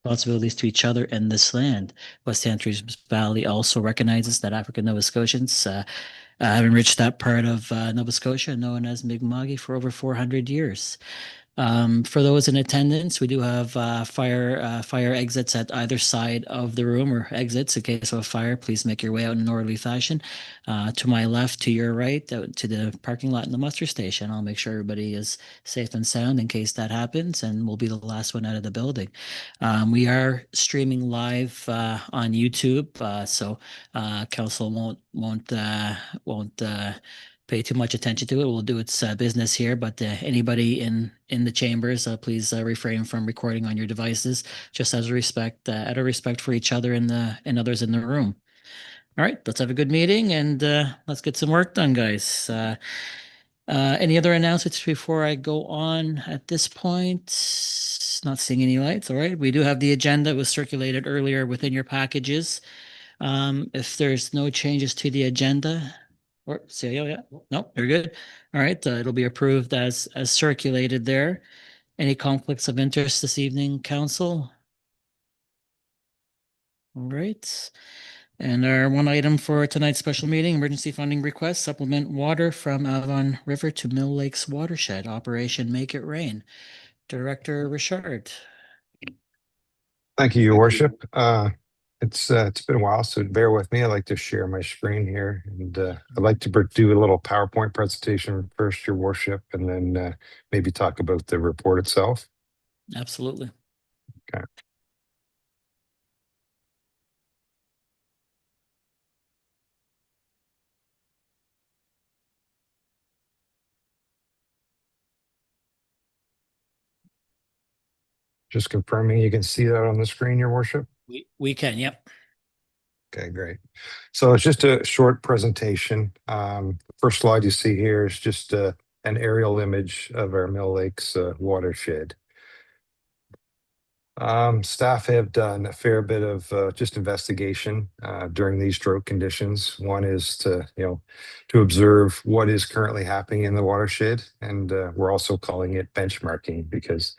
responsibilities to each other and this land. West Antrim Valley also recognizes that African Nova Scotians have enriched that part of Nova Scotia known as Mi'kmaq for over 400 years. For those in attendance, we do have fire exits at either side of the room, or exits in case of a fire. Please make your way out in an orderly fashion. To my left, to your right, out to the parking lot and the muster station. I'll make sure everybody is safe and sound in case that happens, and we'll be the last one out of the building. We are streaming live on YouTube, so council won't pay too much attention to it. We'll do its business here, but anybody in the chambers, please refrain from recording on your devices, just as a respect, out of respect for each other and others in the room. All right, let's have a good meeting and let's get some work done, guys. Any other announcements before I go on at this point? Not seeing any lights. All right, we do have the agenda. It was circulated earlier within your packages. If there's no changes to the agenda, or see, yeah, no, you're good. All right, it'll be approved as circulated there. Any conflicts of interest this evening, council? All right. And our one item for tonight's special meeting, emergency funding request, supplement water from Avon River to Mill Lakes watershed, Operation Make It Rain. Director Richard. Thank you, Your Worship. It's been a while, so bear with me. I'd like to share my screen here, and I'd like to do a little PowerPoint presentation first, Your Worship, and then maybe talk about the report itself. Absolutely. Okay. Just confirming you can see that on the screen, Your Worship? We can, yep. Okay, great. So it's just a short presentation. First slide you see here is just an aerial image of our Mill Lakes watershed. Staff have done a fair bit of just investigation during these drought conditions. One is to observe what is currently happening in the watershed, and we're also calling it benchmarking because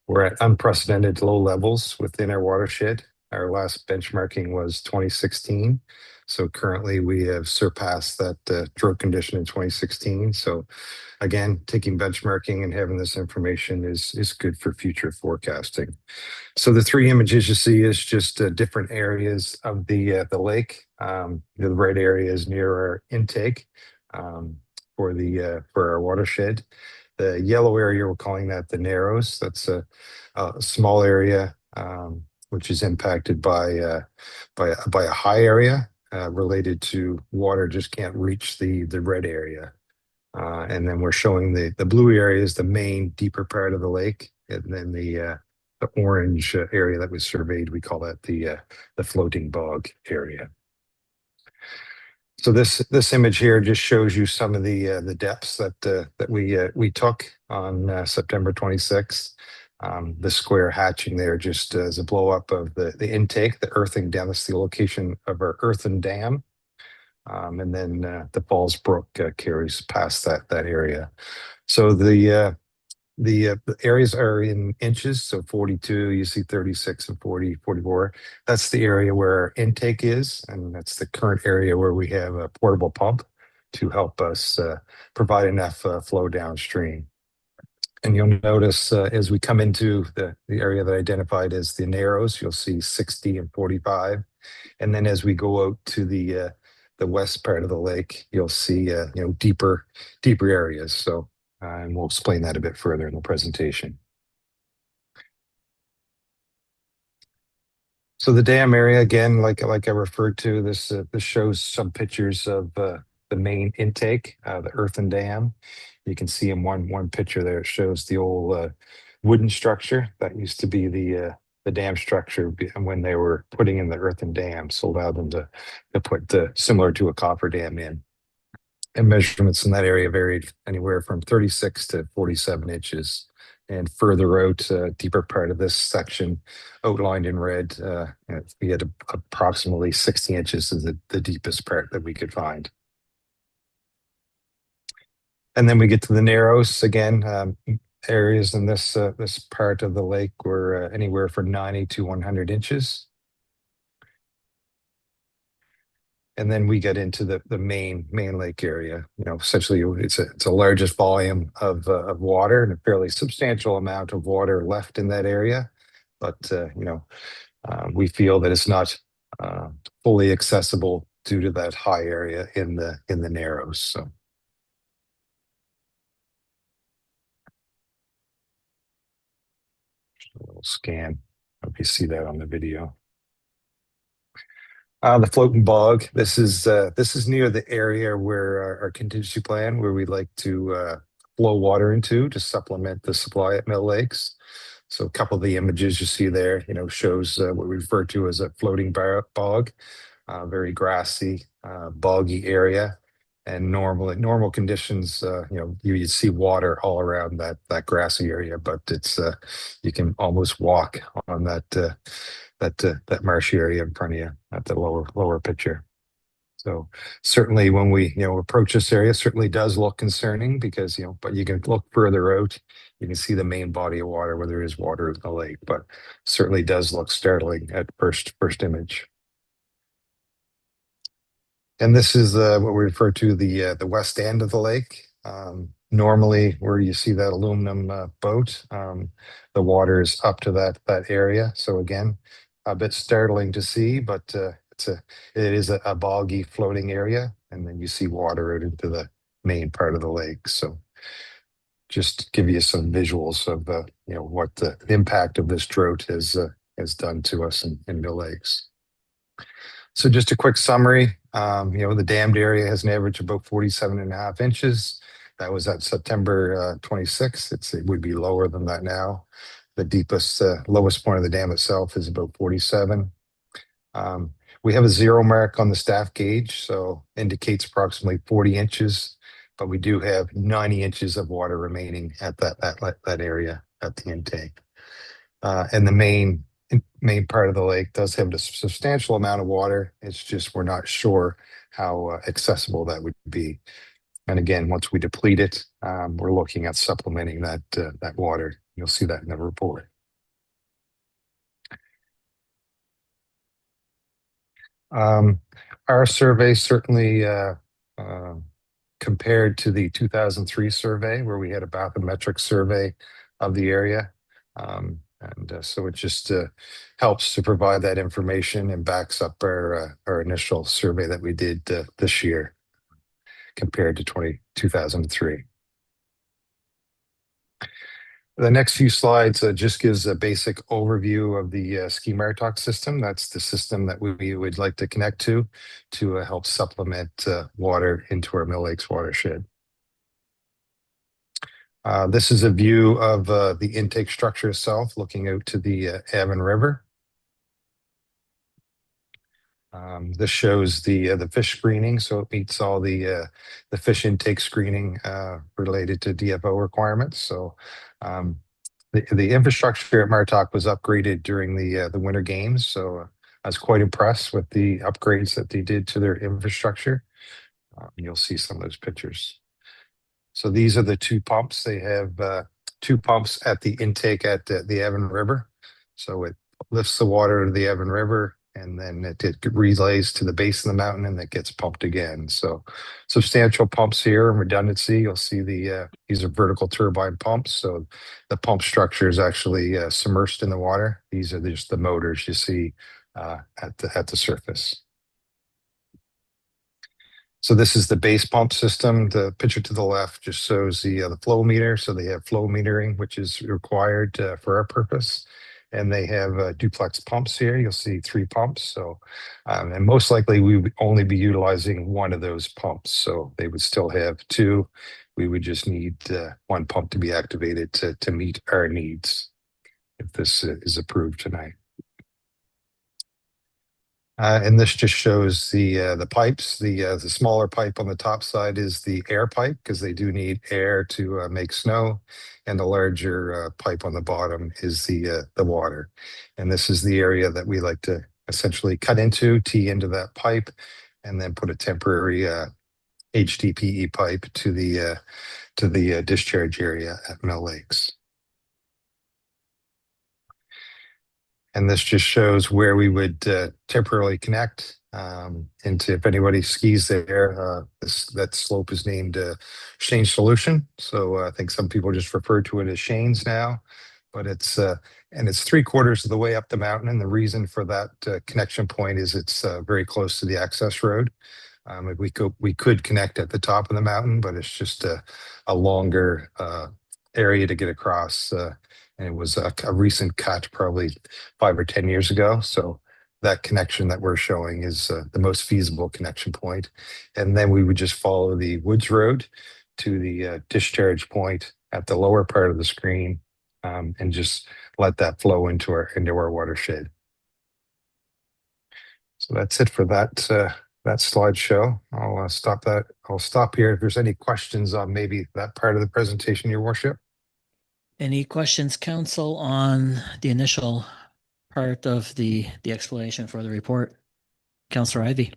we're at unprecedented low levels within our watershed. Our last benchmarking was 2016. So currently we have surpassed that drought condition in 2016. So again, taking benchmarking and having this information is good for future forecasting. So the three images you see is just different areas of the lake. The red area is near our intake for our watershed. The yellow area, we're calling that the Narrows. That's a small area which is impacted by a high area related to water just can't reach the red area. And then we're showing the blue area is the main deeper part of the lake, and then the orange area that was surveyed, we call that the floating bog area. So this image here just shows you some of the depths that we took on September 26th. The square hatching there just as a blow up of the intake, the earthing dam. That's the location of our earthen dam. And then the Falls Brook carries past that area. So the areas are in inches, so 42, you see 36 and 40, 44. That's the area where our intake is, and that's the current area where we have a portable pump to help us provide enough flow downstream. And you'll notice as we come into the area that I identified as the Narrows, you'll see 60 and 45. And then as we go out to the west part of the lake, you'll see deeper areas. So and we'll explain that a bit further in the presentation. So the dam area, again, like I referred to, this shows some pictures of the main intake, the earthen dam. You can see in one picture there, it shows the old wooden structure that used to be the dam structure when they were putting in the earthen dam, so allowed them to put similar to a copper dam in. And measurements in that area varied anywhere from 36 to 47 inches. And further out, deeper part of this section, outlined in red, we had approximately 60 inches is the deepest part that we could find. And then we get to the Narrows again. areas in this part of the lake were anywhere from 90 to 100 inches. And then we get into the main lake area. Essentially, it's a largest volume of water and a fairly substantial amount of water left in that area. But we feel that it's not fully accessible due to that high area in the Narrows. So. A little scan. Hope you see that on the video. The floating bog. This is near the area where our contingency plan, where we'd like to flow water into to supplement the supply at Mill Lakes. So a couple of the images you see there, shows what we refer to as a floating bog, very grassy, boggy area. And normal conditions, you'd see water all around that grassy area, but it's you can almost walk on that marshy area in front of you at the lower picture. So certainly when we approach this area, certainly does look concerning because but you can look further out, you can see the main body of water where there is water in the lake, but certainly does look startling at first image. And this is what we refer to the west end of the lake. Normally, where you see that aluminum boat, the water is up to that area. So again, a bit startling to see, but it is a boggy floating area, and then you see water out into the main part of the lake. So just to give you some visuals of what the impact of this drought has done to us in Mill Lakes. So just a quick summary, the dammed area has an average of about 47.5 inches. That was at September 26th. It would be lower than that now. The deepest, lowest point of the dam itself is about 47. We have a 0 mark on the staff gauge, so indicates approximately 40 inches, but we do have 90 inches of water remaining at that area at the intake. And the main part of the lake does have a substantial amount of water. It's just we're not sure how accessible that would be. And again, once we deplete it, we're looking at supplementing that water. You'll see that in the report. Our survey certainly compared to the 2003 survey, where we had a bathymetric survey of the area. So it just helps to provide that information and backs up our initial survey that we did this year compared to 2003. The next few slides just gives a basic overview of the Ski Maritock system. That's the system that we would like to connect to help supplement water into our Mill Lakes watershed. This is a view of the intake structure itself, looking out to the Avon River. This shows the fish screening, so it meets all the fish intake screening related to DFO requirements. So the infrastructure at Maritock was upgraded during the Winter Games. So I was quite impressed with the upgrades that they did to their infrastructure. You'll see some of those pictures. So these are the two pumps. They have 2 pumps at the intake at the Avon River. So it lifts the water to the Avon River, and then it relays to the base of the mountain, and it gets pumped again. So substantial pumps here and redundancy. You'll see these are vertical turbine pumps. So the pump structure is actually submerged in the water. These are just the motors you see at the surface. So this is the base pump system. The picture to the left just shows the flow meter. So they have flow metering, which is required for our purpose. And they have duplex pumps here. You'll see 3 pumps. So, and most likely we would only be utilizing one of those pumps. So they would still have 2. We would just need 1 pump to be activated to meet our needs if this is approved tonight. And this just shows the pipes. The smaller pipe on the top side is the air pipe, because they do need air to make snow, and the larger pipe on the bottom is the water. And this is the area that we like to essentially cut into, tee into that pipe, and then put a temporary HDPE pipe to the discharge area at Mill Lakes. And this just shows where we would temporarily connect into, if anybody skis there, that slope is named Shane's Solution. So I think some people just refer to it as Shane's now, but it's 3/4 of the way up the mountain. And the reason for that connection point is it's very close to the access road. We could connect at the top of the mountain, but it's just a longer area to get across. And it was a recent cut, probably 5 or 10 years ago. So that connection that we're showing is the most feasible connection point. And then we would just follow the Woods Road to the discharge point at the lower part of the screen, and just let that flow into our watershed. So that's it for that slideshow. I'll stop that. I'll stop here. If there's any questions on maybe that part of the presentation, Your Worship. Any questions, council, on the initial part of the explanation for the report? Councillor Ivy.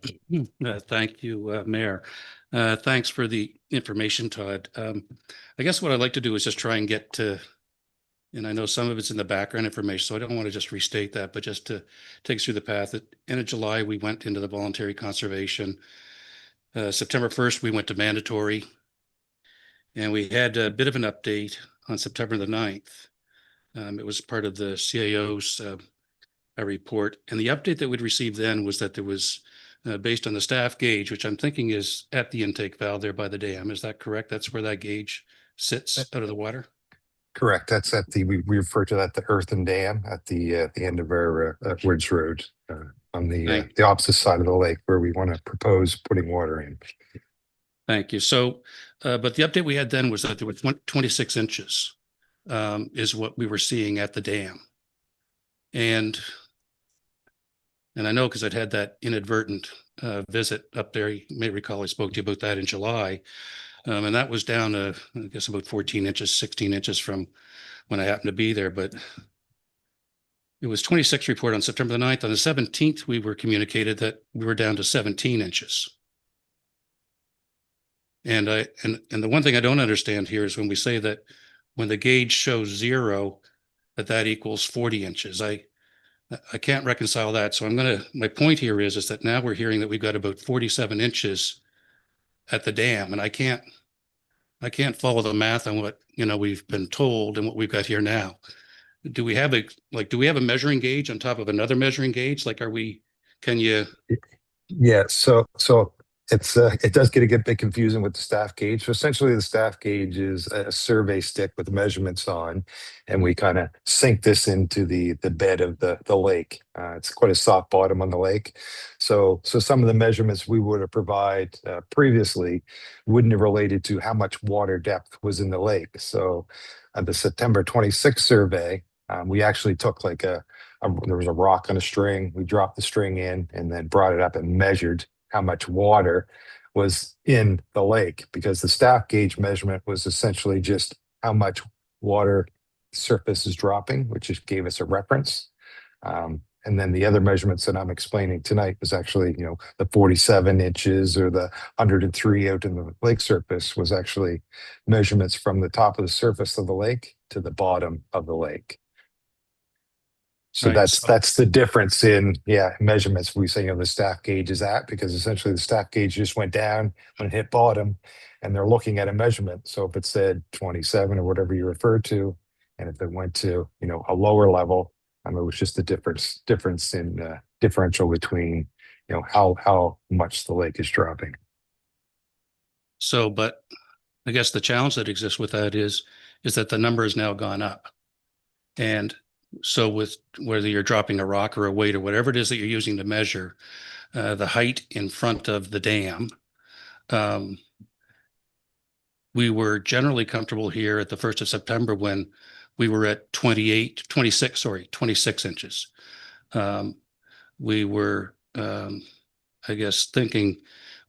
Thank you, Mayor. Thanks for the information, Todd. I guess what I'd like to do is just try and get to, and I know some of it's in the background information, so I don't want to just restate that, but just to take us through the path. At end of July, we went into the voluntary conservation. September 1st, we went to mandatory. And we had a bit of an update on September the 9th. It was part of the CAO's report. And the update that we'd received then was that there was, based on the staff gauge, which I'm thinking is at the intake valve there by the dam. Is that correct? That's where that gauge sits out of the water? Correct. That's at we refer to that the earthen dam at the end of our Woods Road, on the opposite side of the lake where we want to propose putting water in. Thank you. So, but the update we had then was that there was 26 inches is what we were seeing at the dam. And I know because I'd had that inadvertent visit up there. You may recall I spoke to you about that in July. And that was down to, I guess, about 14 inches, 16 inches from when I happened to be there. But it was 26 report on September the 9th. On the 17th, we were communicated that we were down to 17 inches. And the one thing I don't understand here is when we say that when the gauge shows 0, that equals 40 inches. I can't reconcile that. So my point here is that now we're hearing that we've got about 47 inches at the dam, and I can't follow the math on what, we've been told and what we've got here now. Do we have a measuring gauge on top of another measuring gauge? Can you? Yeah. So it does get a bit confusing with the staff gauge. So essentially the staff gauge is a survey stick with measurements on, and we kind of sink this into the bed of the lake. It's quite a soft bottom on the lake. So some of the measurements we would have provided previously wouldn't have related to how much water depth was in the lake. So the September 26th survey, we actually took there was a rock on a string. We dropped the string in and then brought it up and measured how much water was in the lake, because the staff gauge measurement was essentially just how much water surface is dropping, which just gave us a reference. And then the other measurements that I'm explaining tonight was actually, the 47 inches or the 103 out in the lake surface was actually measurements from the top of the surface of the lake to the bottom of the lake. So Right. that's the difference in measurements. We say the staff gauge is at, because essentially the staff gauge just went down when it hit bottom, and they're looking at a measurement. So if it said 27 or whatever you referred to, and if it went to a lower level, it was just the difference in differential between how much the lake is dropping. So, but I guess the challenge that exists with that is that the number has now gone up, and so with whether you're dropping a rock or a weight or whatever it is that you're using to measure the height in front of the dam, we were generally comfortable here at the 1st of September when we were at 26 inches. We were, I guess, thinking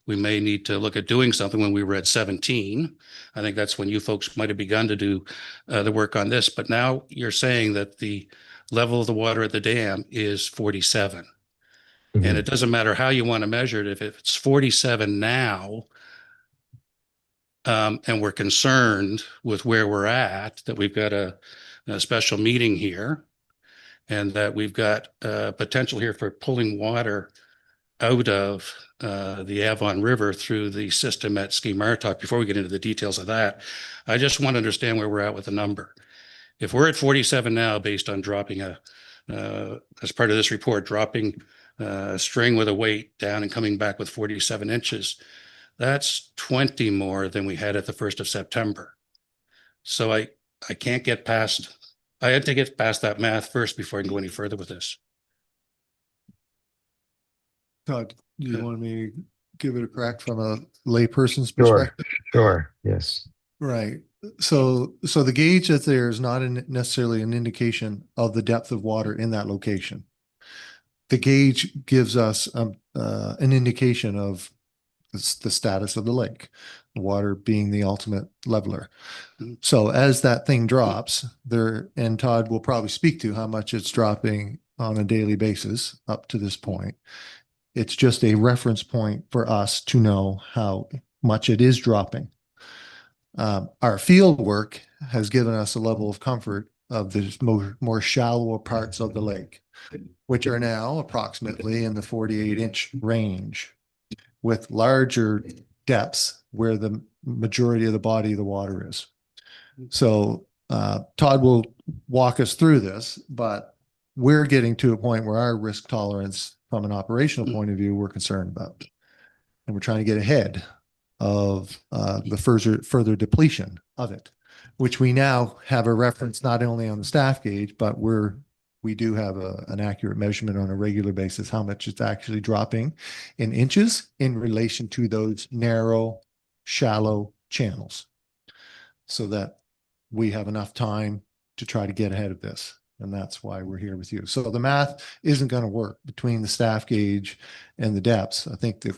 we may need to look at doing something when we were at 17. I think that's when you folks might have begun to do the work on this. But now you're saying that the level of the water at the dam is 47. Mm-hmm. And it doesn't matter how you want to measure it. If it's 47 now, And we're concerned with where we're at, that we've got a special meeting here and that we've got potential here for pulling water out of the Avon River through the system at Ski Martok. Before we get into the details of that, I just want to understand where we're at with the number. If we're at 47 now, based on dropping as part of this report, dropping a string with a weight down and coming back with 47 inches, that's 20 more than we had at the 1st of September. So I can't get past, I had to get past that math first before I can go any further with this. Todd, do you Yeah. want me to give it a crack from a layperson's Sure. perspective? Sure, yes. Right. So the gauge that's there is not necessarily an indication of the depth of water in that location. The gauge gives us an indication of the status of the lake, water being the ultimate leveler. So as that thing drops there, and Todd will probably speak to how much it's dropping on a daily basis up to this point. It's just a reference point for us to know how much it is dropping. Our field work has given us a level of comfort of the more shallower parts of the lake, which are now approximately in the 48-inch range, with larger depths where the majority of the body of the water is. So Todd will walk us through this, but we're getting to a point where our risk tolerance from an operational point of view, we're concerned about. And we're trying to get ahead of the further depletion of it, which we now have a reference not only on the staff gauge, but we do have an accurate measurement on a regular basis, how much it's actually dropping in inches in relation to those narrow, shallow channels, so that we have enough time to try to get ahead of this. And that's why we're here with you. So the math isn't going to work between the staff gauge and the depths. I think the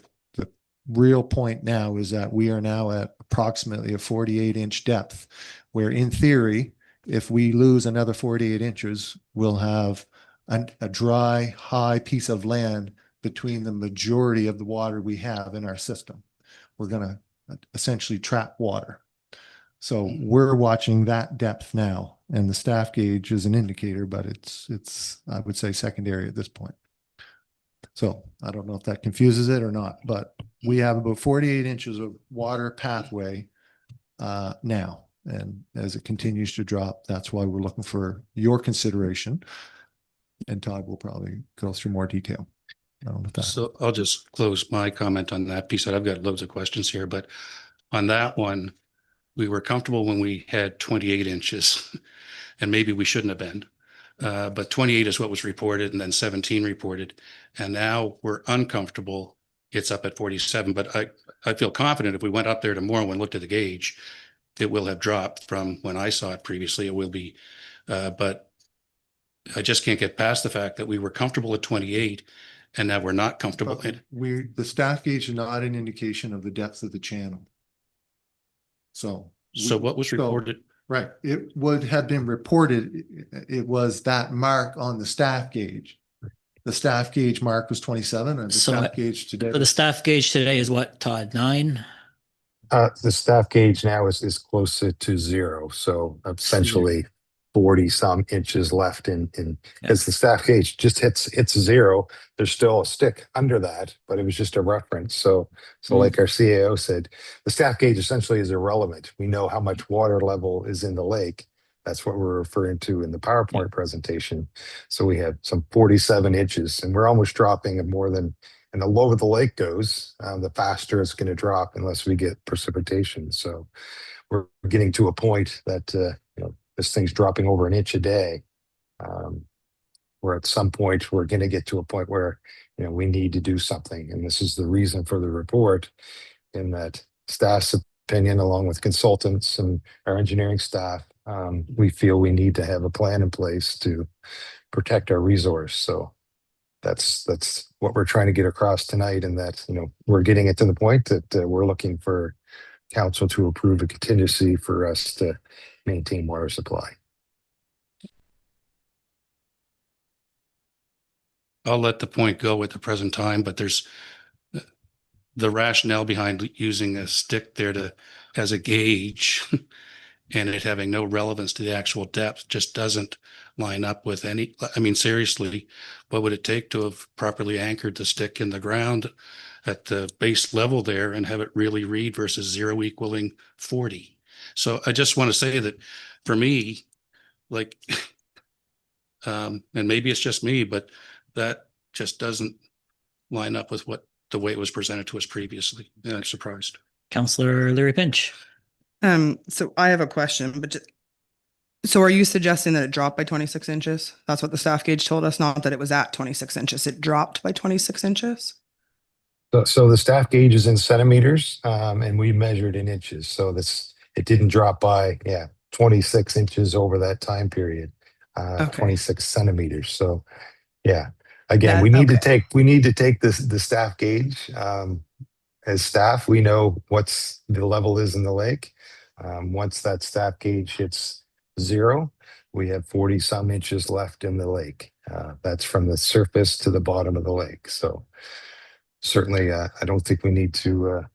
real point now is that we are now at approximately a 48-inch depth, where in theory, if we lose another 48 inches, we'll have a dry, high piece of land between the majority of the water we have in our system. We're going to essentially trap water. So we're watching that depth now, and the staff gauge is an indicator, but it's I would say secondary at this point. So I don't know if that confuses it or not, but we have about 48 inches of water pathway now. And as it continues to drop, that's why we're looking for your consideration. And Todd will probably go through more detail. So I'll just close my comment on that piece. I've got loads of questions here, but on that one, we were comfortable when we had 28 inches and maybe we shouldn't have been. But 28 is what was reported, and then 17 reported. And now we're uncomfortable. It's up at 47, but I feel confident if we went up there tomorrow and looked at the gauge, it will have dropped from when I saw it previously. It will be, but I just can't get past the fact that we were comfortable at 28 and now we're not comfortable. The staff gauge is not an indication of the depth of the channel. So What was reported? Right. It would have been reported. It was that mark on the staff gauge. The staff gauge mark was 27, and the staff gauge today. So the staff gauge today is what, Todd? 9? The staff gauge now is closer to 0. So essentially 40 some inches left in as the staff gauge just hits 0. There's still a stick under that, but it was just a reference. So like our CAO said, the staff gauge essentially is irrelevant. We know how much water level is in the lake. That's what we're referring to in the PowerPoint presentation. So we have some 47 inches, and we're almost dropping more than, and the lower the lake goes, the faster it's going to drop unless we get precipitation. So we're getting to a point that, this thing's dropping over an inch a day. Where at some point we're going to get to a point where, we need to do something. And this is the reason for the report, in that staff's opinion, along with consultants and our engineering staff, we feel we need to have a plan in place to protect our resource. So that's what we're trying to get across tonight, and that, we're getting it to the point that we're looking for council to approve a contingency for us to maintain water supply. I'll let the point go at the present time, but there's the rationale behind using a stick there to as a gauge and it having no relevance to the actual depth just doesn't line up with any, I mean, seriously, what would it take to have properly anchored the stick in the ground at the base level there and have it really read versus 0 equaling 40? So I just want to say that for me, like, and maybe it's just me, but that just doesn't line up with what the way it was presented to us previously. And I'm surprised. Counselor Larry Pinch. So I have a question, but so are you suggesting that it dropped by 26 inches? That's what the staff gauge told us, not that it was at 26 inches. It dropped by 26 inches? So the staff gauge is in centimeters, and we measured in inches. So it didn't drop by, 26 inches over that time period, Okay. 26 centimeters. So, yeah, again, we need to take the staff gauge. As staff, we know what's the level is in the lake. Once that staff gauge hits 0, we have 40 some inches left in the lake. That's from the surface to the bottom of the lake. So certainly, I don't think we need to,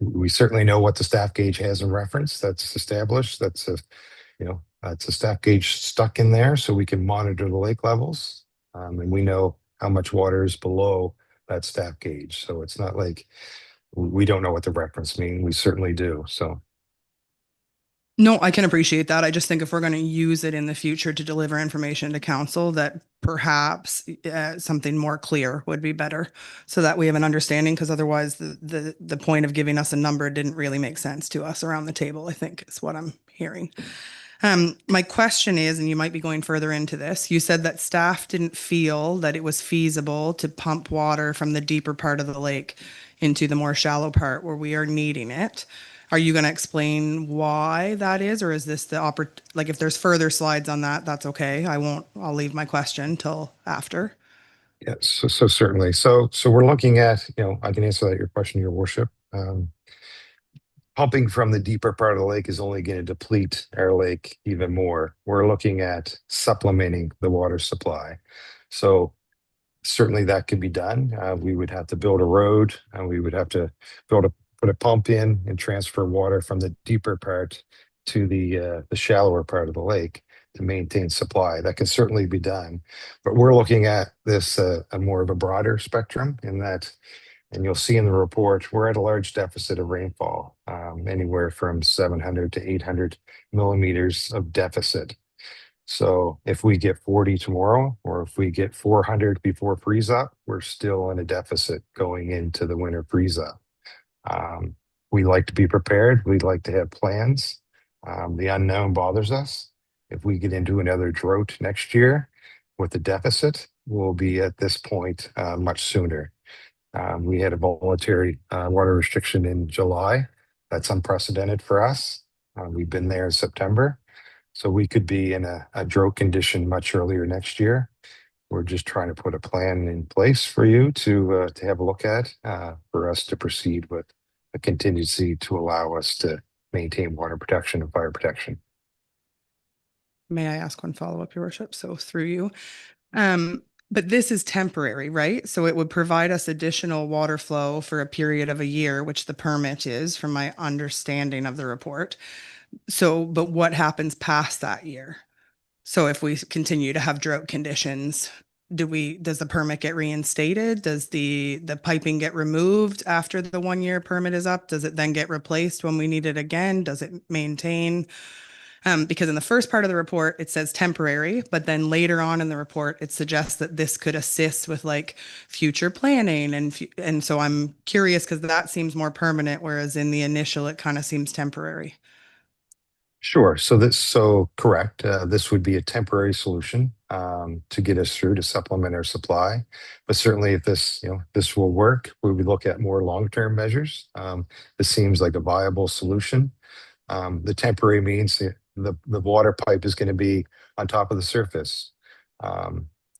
we certainly know what the staff gauge has in reference. That's established. That's it's a staff gauge stuck in there so we can monitor the lake levels. And we know how much water is below that staff gauge. So it's not like we don't know what the reference mean. We certainly do. So. No, I can appreciate that. I just think if we're going to use it in the future to deliver information to council, that perhaps something more clear would be better so that we have an understanding, because otherwise the point of giving us a number didn't really make sense to us around the table, I think is what I'm hearing. My question is, and you might be going further into this, you said that staff didn't feel that it was feasible to pump water from the deeper part of the lake into the more shallow part where we are needing it. Are you going to explain why that is, or is this like if there's further slides on that, that's okay. I'll leave my question till after. Yeah, so certainly. So we're looking at, I can answer that your question, Your Worship. Pumping from the deeper part of the lake is only going to deplete our lake even more. We're looking at supplementing the water supply. So certainly that could be done. We would have to build a road, and we would have to put a pump in and transfer water from the deeper part to the shallower part of the lake to maintain supply. That can certainly be done. But we're looking at this a more of a broader spectrum in that, and you'll see in the report, we're at a large deficit of rainfall, anywhere from 700 to 800 millimeters of deficit. So if we get 40 tomorrow, or if we get 400 before freeze up, we're still in a deficit going into the winter freeze up. We like to be prepared. We'd like to have plans. The unknown bothers us. If we get into another drought next year with a deficit, we'll be at this point much sooner. We had a voluntary water restriction in July. That's unprecedented for us. We've been there in September. So we could be in a drought condition much earlier next year. We're just trying to put a plan in place for you to have a look at, for us to proceed with a contingency to allow us to maintain water protection and fire protection. May I ask one follow-up, Your Worship? So through you. But this is temporary, right? So it would provide us additional water flow for a period of a year, which the permit is, from my understanding of the report. So, but what happens past that year? So if we continue to have drought conditions, does the permit get reinstated? Does the piping get removed after the 1 year permit is up? Does it then get replaced when we need it again? Does it maintain? Because in the first part of the report, it says temporary, but then later on in the report, it suggests that this could assist with like future planning. And so I'm curious because that seems more permanent, whereas in the initial, it kind of seems temporary. Sure. So correct. This would be a temporary solution to get us through to supplement our supply. But certainly if this will work, we would look at more long-term measures. This seems like a viable solution. The temporary means the water pipe is going to be on top of the surface.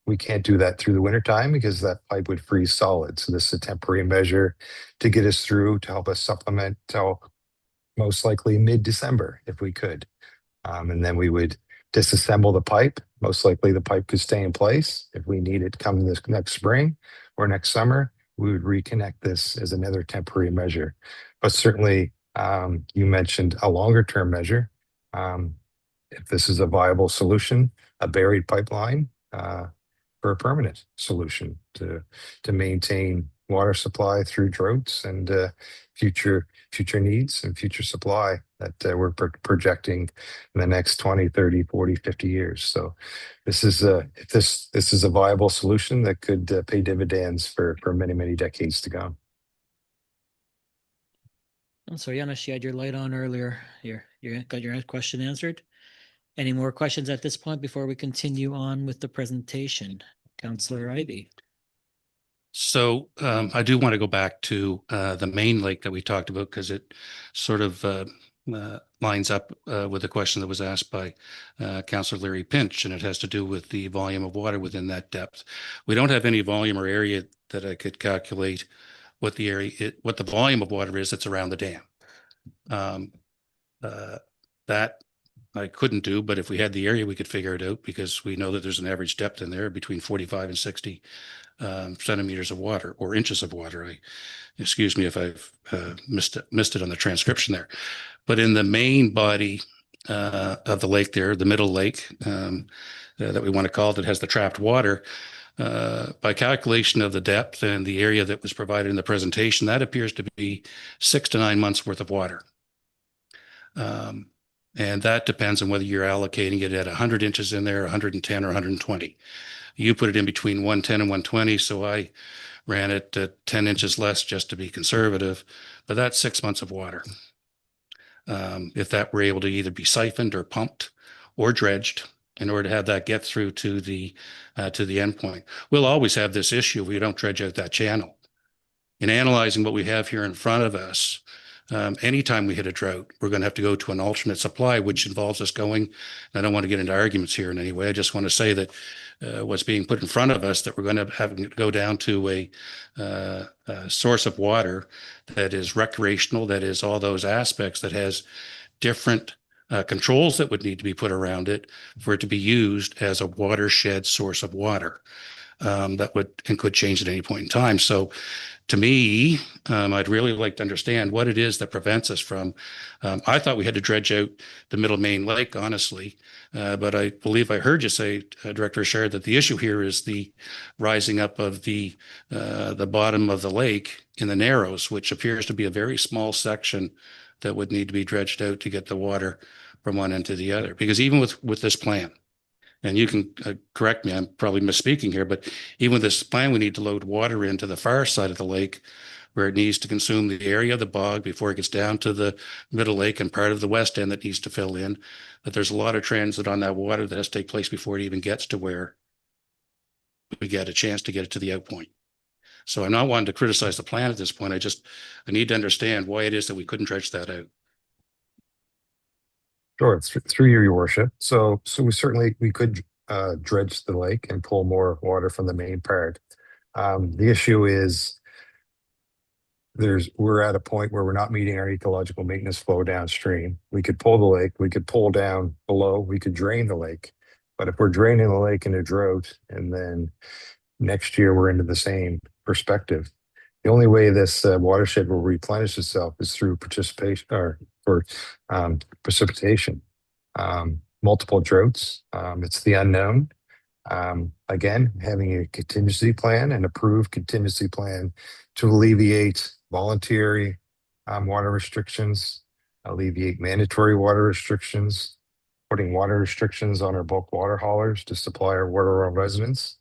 We can't do that through the wintertime because that pipe would freeze solid. So this is a temporary measure to get us through, to help us supplement till most likely mid-December if we could. And then we would disassemble the pipe. Most likely the pipe could stay in place. If we need it come this next spring or next summer, we would reconnect this as another temporary measure. But certainly You mentioned a longer term measure. If this is a viable solution, a buried pipeline for a permanent solution to maintain water supply through droughts and future needs and future supply that we're projecting in the next 20, 30, 40, 50 years. So this is if this is a viable solution that could pay dividends for many, many decades to come. I'm sorry, Janusz, you had your light on earlier. You got your question answered. Any more questions at this point before we continue on with the presentation? Councillor Ivey. So I do want to go back to the main lake that we talked about because it sort of lines up with the question that was asked by Councillor Larry Pinch, and it has to do with the volume of water within that depth. We don't have any volume or area that I could calculate what the volume of water is that's around the dam. That I couldn't do, but if we had the area, we could figure it out because we know that there's an average depth in there between 45 and 60 centimeters of water or inches of water. Excuse me if I've missed it on the transcription there. But in the main body of the lake there, the middle lake that we want to call it, that has the trapped water, by calculation of the depth and the area that was provided in the presentation, that appears to be 6 to 9 months worth of water. And that depends on whether you're allocating it at 100 inches in there, 110 or 120. You put it in between 110 and 120, so I ran it at 10 inches less just to be conservative, but that's 6 months of water. If that were able to either be siphoned or pumped or dredged in order to have that get through to the endpoint. We'll always have this issue if we don't dredge out that channel. In analyzing what we have here in front of us, anytime we hit a drought, we're going to have to go to an alternate supply, which involves us going, and I don't want to get into arguments here in any way. I just want to say that what's being put in front of us, that we're going to have to go down to a source of water that is recreational, that is all those aspects, that has different controls that would need to be put around it for it to be used as a watershed source of water that would and could change at any point in time. So to me, I'd really like to understand what it is that prevents us from. I thought we had to dredge out the middle main lake, honestly, but I believe I heard you say, Director Richard, that the issue here is the rising up of the bottom of the lake in the Narrows, which appears to be a very small section that would need to be dredged out to get the water from one end to the other. Because even with this plan, and you can correct me, I'm probably misspeaking here, but even with this plan, we need to load water into the far side of the lake where it needs to consume the area of the bog before it gets down to the middle lake and part of the west end that needs to fill in. That there's a lot of transit on that water that has to take place before it even gets to where we get a chance to get it to the outpoint. So I'm not wanting to criticize the plan at this point. I need to understand why it is that we couldn't dredge that out. Sure, through your worship. So we could dredge the lake and pull more water from the main part. The issue is we're at a point where we're not meeting our ecological maintenance flow downstream. We could pull the lake, we could pull down below, we could drain the lake. But if we're draining the lake in a drought and then next year we're into the same perspective, the only way this watershed will replenish itself is through participation or precipitation. Multiple droughts, it's the unknown. Again, having a contingency plan, an approved contingency plan to alleviate voluntary water restrictions, alleviate mandatory water restrictions, putting water restrictions on our bulk water haulers to supply our Waterroyal residents.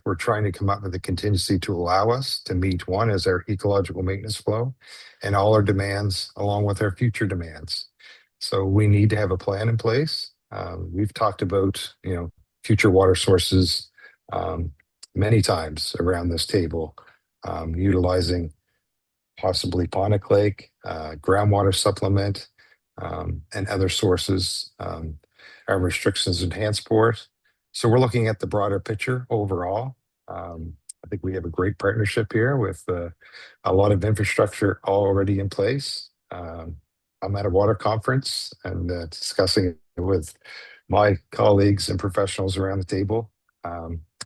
We're trying to come up with a contingency to allow us to meet one as our ecological maintenance flow and all our demands along with our future demands. So we need to have a plan in place. We've talked about, future water sources many times around this table, utilizing possibly Ponic Lake, groundwater supplement, and other sources, our restrictions in transport. So we're looking at the broader picture overall. I think we have a great partnership here with a lot of infrastructure already in place. I'm at a water conference and discussing it with my colleagues and professionals around the table.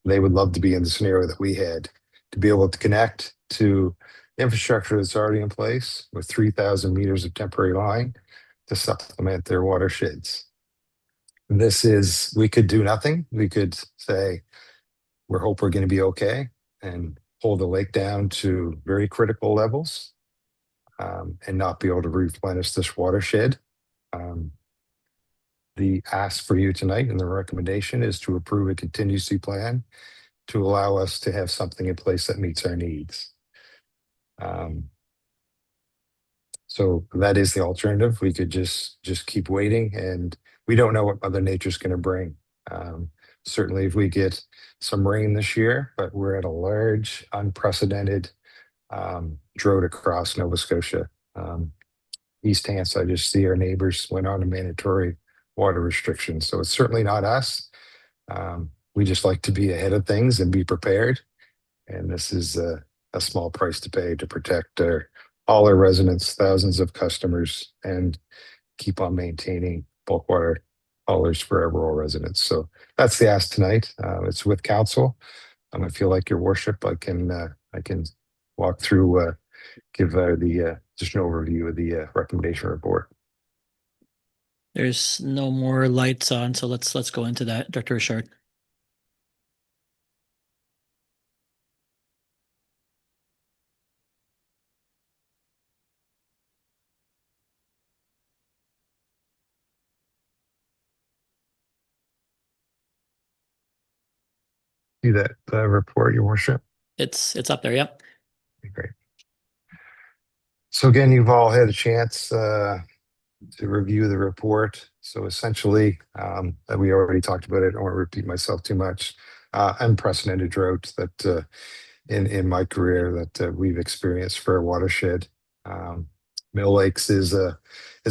They would love to be in the scenario that we had, to be able to connect to infrastructure that's already in place with 3,000 meters of temporary line to supplement their watersheds. We could do nothing. We could say, we hope we're going to be okay and hold the lake down to very critical levels and not be able to replenish this watershed. The ask for you tonight and the recommendation is to approve a contingency plan to allow us to have something in place that meets our needs. So that is the alternative. We could just keep waiting, and we don't know what Mother Nature's going to bring. Certainly, if we get some rain this year, but we're at a large, unprecedented drought across Nova Scotia. East Hants, I just see our neighbors went on a mandatory water restrictions, so it's certainly not us. We just like to be ahead of things and be prepared, and this is a small price to pay to protect all our residents, thousands of customers, and keep on maintaining bulk water haulers for our rural residents. So that's the ask tonight. It's with council. I feel like your worship, I can walk through, give just an overview of the recommendation report. There's no more lights on, so let's go into that, Dr. Richard. See that report, your worship? It's up there. Yep. Great. So again, you've all had a chance to review the report. So essentially, we already talked about it. I don't want to repeat myself too much. Unprecedented drought that in my career that we've experienced for a watershed. Mill Lakes is a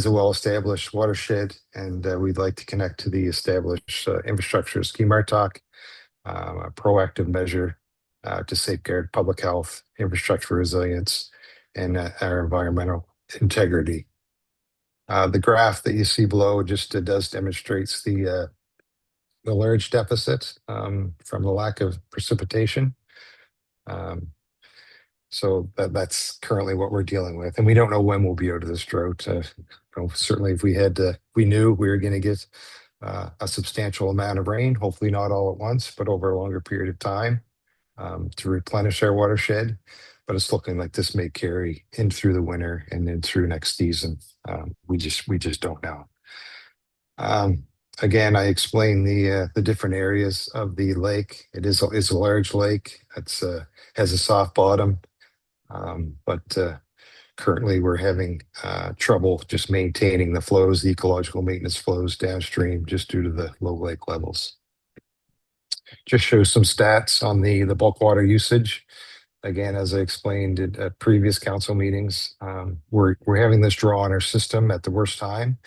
well-established watershed, and we'd like to connect to the established infrastructure scheme RTOC, a proactive measure to safeguard public health, infrastructure resilience, and our environmental integrity. The graph that you see below just does demonstrates the large deficit from the lack of precipitation. So that's currently what we're dealing with, and we don't know when we'll be out of this drought. Certainly, if we knew we were going to get a substantial amount of rain, hopefully not all at once, but over a longer period of time to replenish our watershed. But it's looking like this may carry in through the winter and then through next season. We just don't know. Again, I explained the different areas of the lake. It is a large lake. It's has a soft bottom, but currently we're having trouble just maintaining the flows, the ecological maintenance flows downstream, just due to the low lake levels. Just shows some stats on the bulk water usage. Again, as I explained at previous council meetings, we're having this draw on our system at the worst time.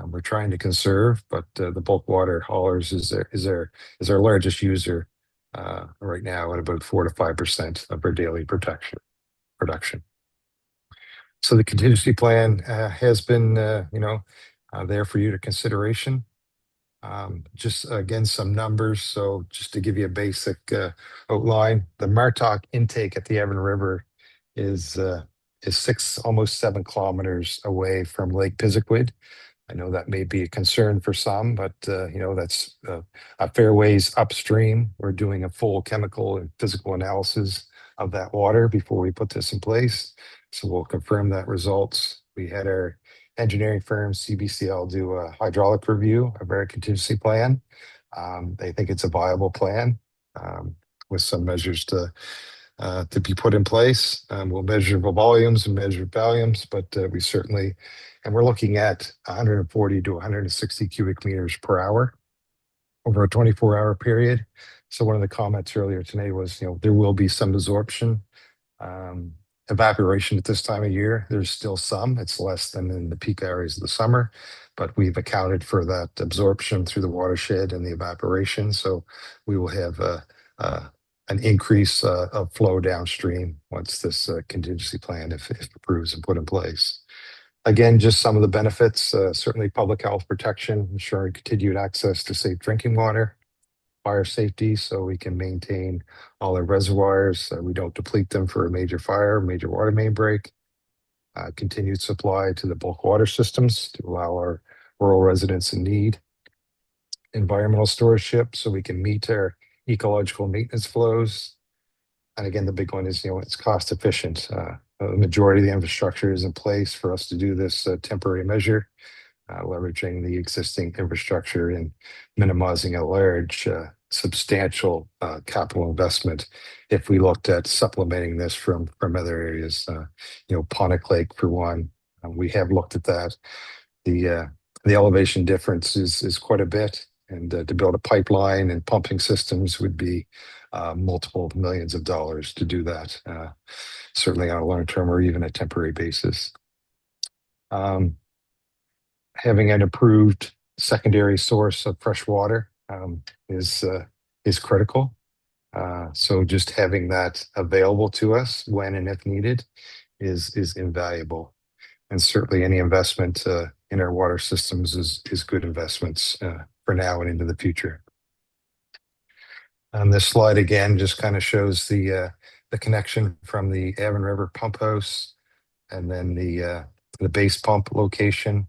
We're trying to conserve, but the bulk water haulers is our largest user right now at about 4 to 5% of our daily production. So the contingency plan has been there for you to consideration. Just again, some numbers. So just to give you a basic outline, the Martok intake at the Evan River is almost 7 kilometers away from Lake Pisiquid. I know that may be a concern for some, but that's a fair ways upstream. We're doing a full chemical and physical analysis of that water before we put this in place. So we'll confirm that results. We had our engineering firm, CBCL, do a hydraulic review of our contingency plan. They think it's a viable plan with some measures to be put in place. We'll measure the volumes and measure volumes, but we certainly, and we're looking at 140 to 160 cubic meters per hour over a 24-hour period. So one of the comments earlier today was, there will be some absorption. Evaporation at this time of year, there's still some. It's less than in the peak areas of the summer, but we've accounted for that absorption through the watershed and the evaporation. So we will have an increase of flow downstream once this contingency plan, if approved and put in place. Again, just some of the benefits, certainly public health protection, ensuring continued access to safe drinking water, fire safety, so we can maintain all our reservoirs. We don't deplete them for a major fire, major water main break. Continued supply to the bulk water systems to allow our rural residents in need. Environmental stewardship, so we can meet our ecological maintenance flows. And again, the big one is, it's cost efficient. The majority of the infrastructure is in place for us to do this temporary measure, leveraging the existing infrastructure and minimizing a large, substantial capital investment. If we looked at supplementing this from other areas, Ponic Lake for one, we have looked at that. The elevation difference is quite a bit, and to build a pipeline and pumping systems would be multiple millions of dollars to do that, certainly on a long-term or even a temporary basis. Having an approved secondary source of fresh water is critical. So just having that available to us when and if needed is invaluable. And certainly any investment in our water systems is good investments for now and into the future. This slide again just kind of shows the connection from the Avon River pump house, and then the base pump location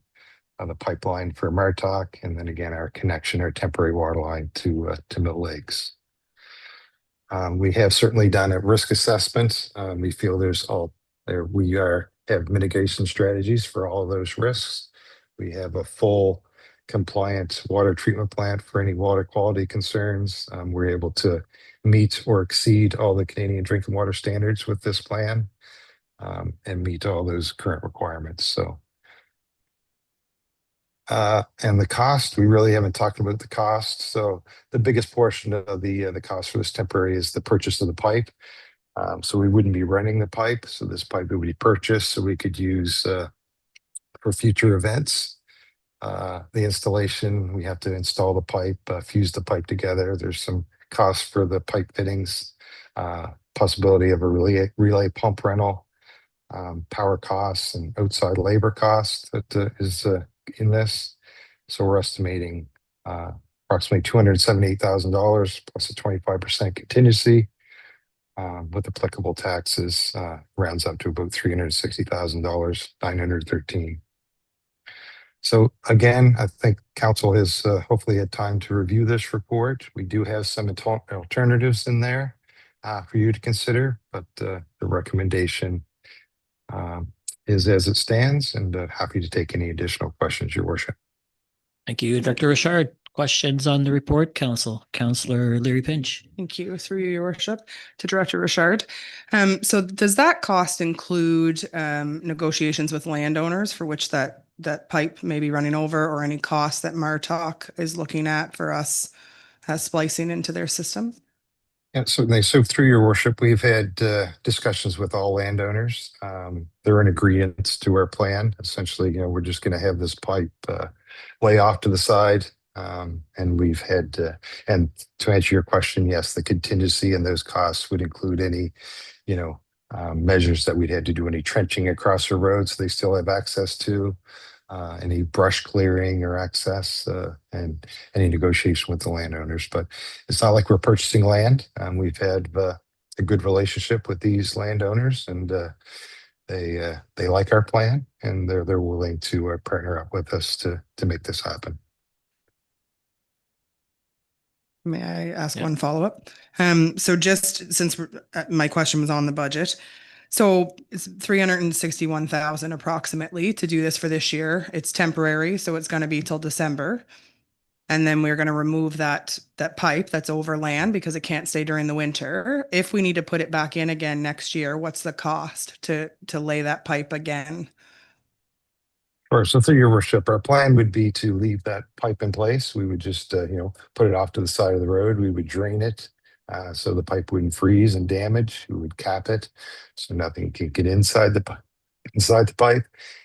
on the pipeline for Martok, and then again our connection, our temporary water line to Mill Lakes. We have certainly done a risk assessment. We feel have mitigation strategies for all of those risks. We have a full compliant water treatment plant for any water quality concerns. We're able to meet or exceed all the Canadian drinking water standards with this plan, and meet all those current requirements. So, and the cost, we really haven't talked about the cost. So the biggest portion of the cost for this temporary is the purchase of the pipe. So we wouldn't be running the pipe. So this pipe would be purchased so we could use for future events. The installation, we have to install the pipe, fuse the pipe together. There's some costs for the pipe fittings, possibility of a relay pump rental, power costs, and outside labor costs that is in this. So we're estimating approximately $278,000 plus a 25% contingency, with applicable taxes, rounds up to about $360,000, $913. So again, I think council has hopefully had time to review this report. We do have some alternatives in there for you to consider, but the recommendation is as it stands, and happy to take any additional questions, Your Worship. Thank you, Director Richard. Questions on the report, Council? Councillor Leary Pinch. Thank you. Through you, Your Worship, to Director Richard. So does that cost include negotiations with landowners for which that pipe may be running over, or any costs that Martok is looking at for us splicing into their system? Yeah, certainly. So through Your Worship, we've had discussions with all landowners. They're in agreement to our plan. Essentially, we're just going to have this pipe lay off to the side. And we've had, and to answer your question, yes, the contingency and those costs would include any, measures that we'd had to do, any trenching across the roads they still have access to, any brush clearing or access, and any negotiation with the landowners. But it's not like we're purchasing land. We've had a good relationship with these landowners, and they like our plan, and they're willing to partner up with us to make this happen. May I ask Yeah. one follow-up? So just since my question was on the budget, so it's 361,000 approximately to do this for this year. It's temporary, so it's going to be till December. And then we're going to remove that pipe that's over land because it can't stay during the winter. If we need to put it back in again next year, what's the cost to lay that pipe again? Sure. So through Your Worship, our plan would be to leave that pipe in place. We would just, put it off to the side of the road. We would drain it so the pipe wouldn't freeze and damage. We would cap it so nothing can get inside the pipe.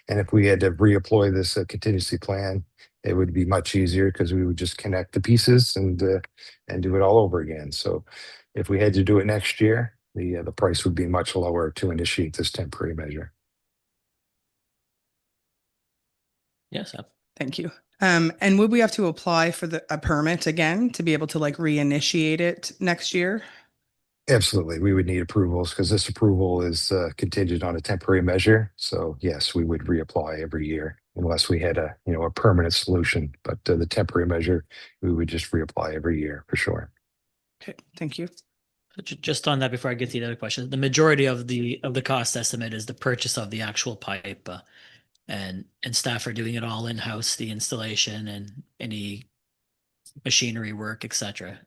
And if we had to reapply this contingency plan, it would be much easier because we would just connect the pieces and do it all over again. So if we had to do it next year, the price would be much lower to initiate this temporary measure. Yes, Thank you. And would we have to apply for a permit again to be able to like reinitiate it next year? Absolutely. We would need approvals because this approval is contingent on a temporary measure. So yes, we would reapply every year unless we had a, a permanent solution. But the temporary measure, we would just reapply every year for sure. Okay, thank you. Just on that, before I get to the other question, the majority of the cost estimate is the purchase of the actual pipe, and staff are doing it all in-house, the installation and any machinery work, etc.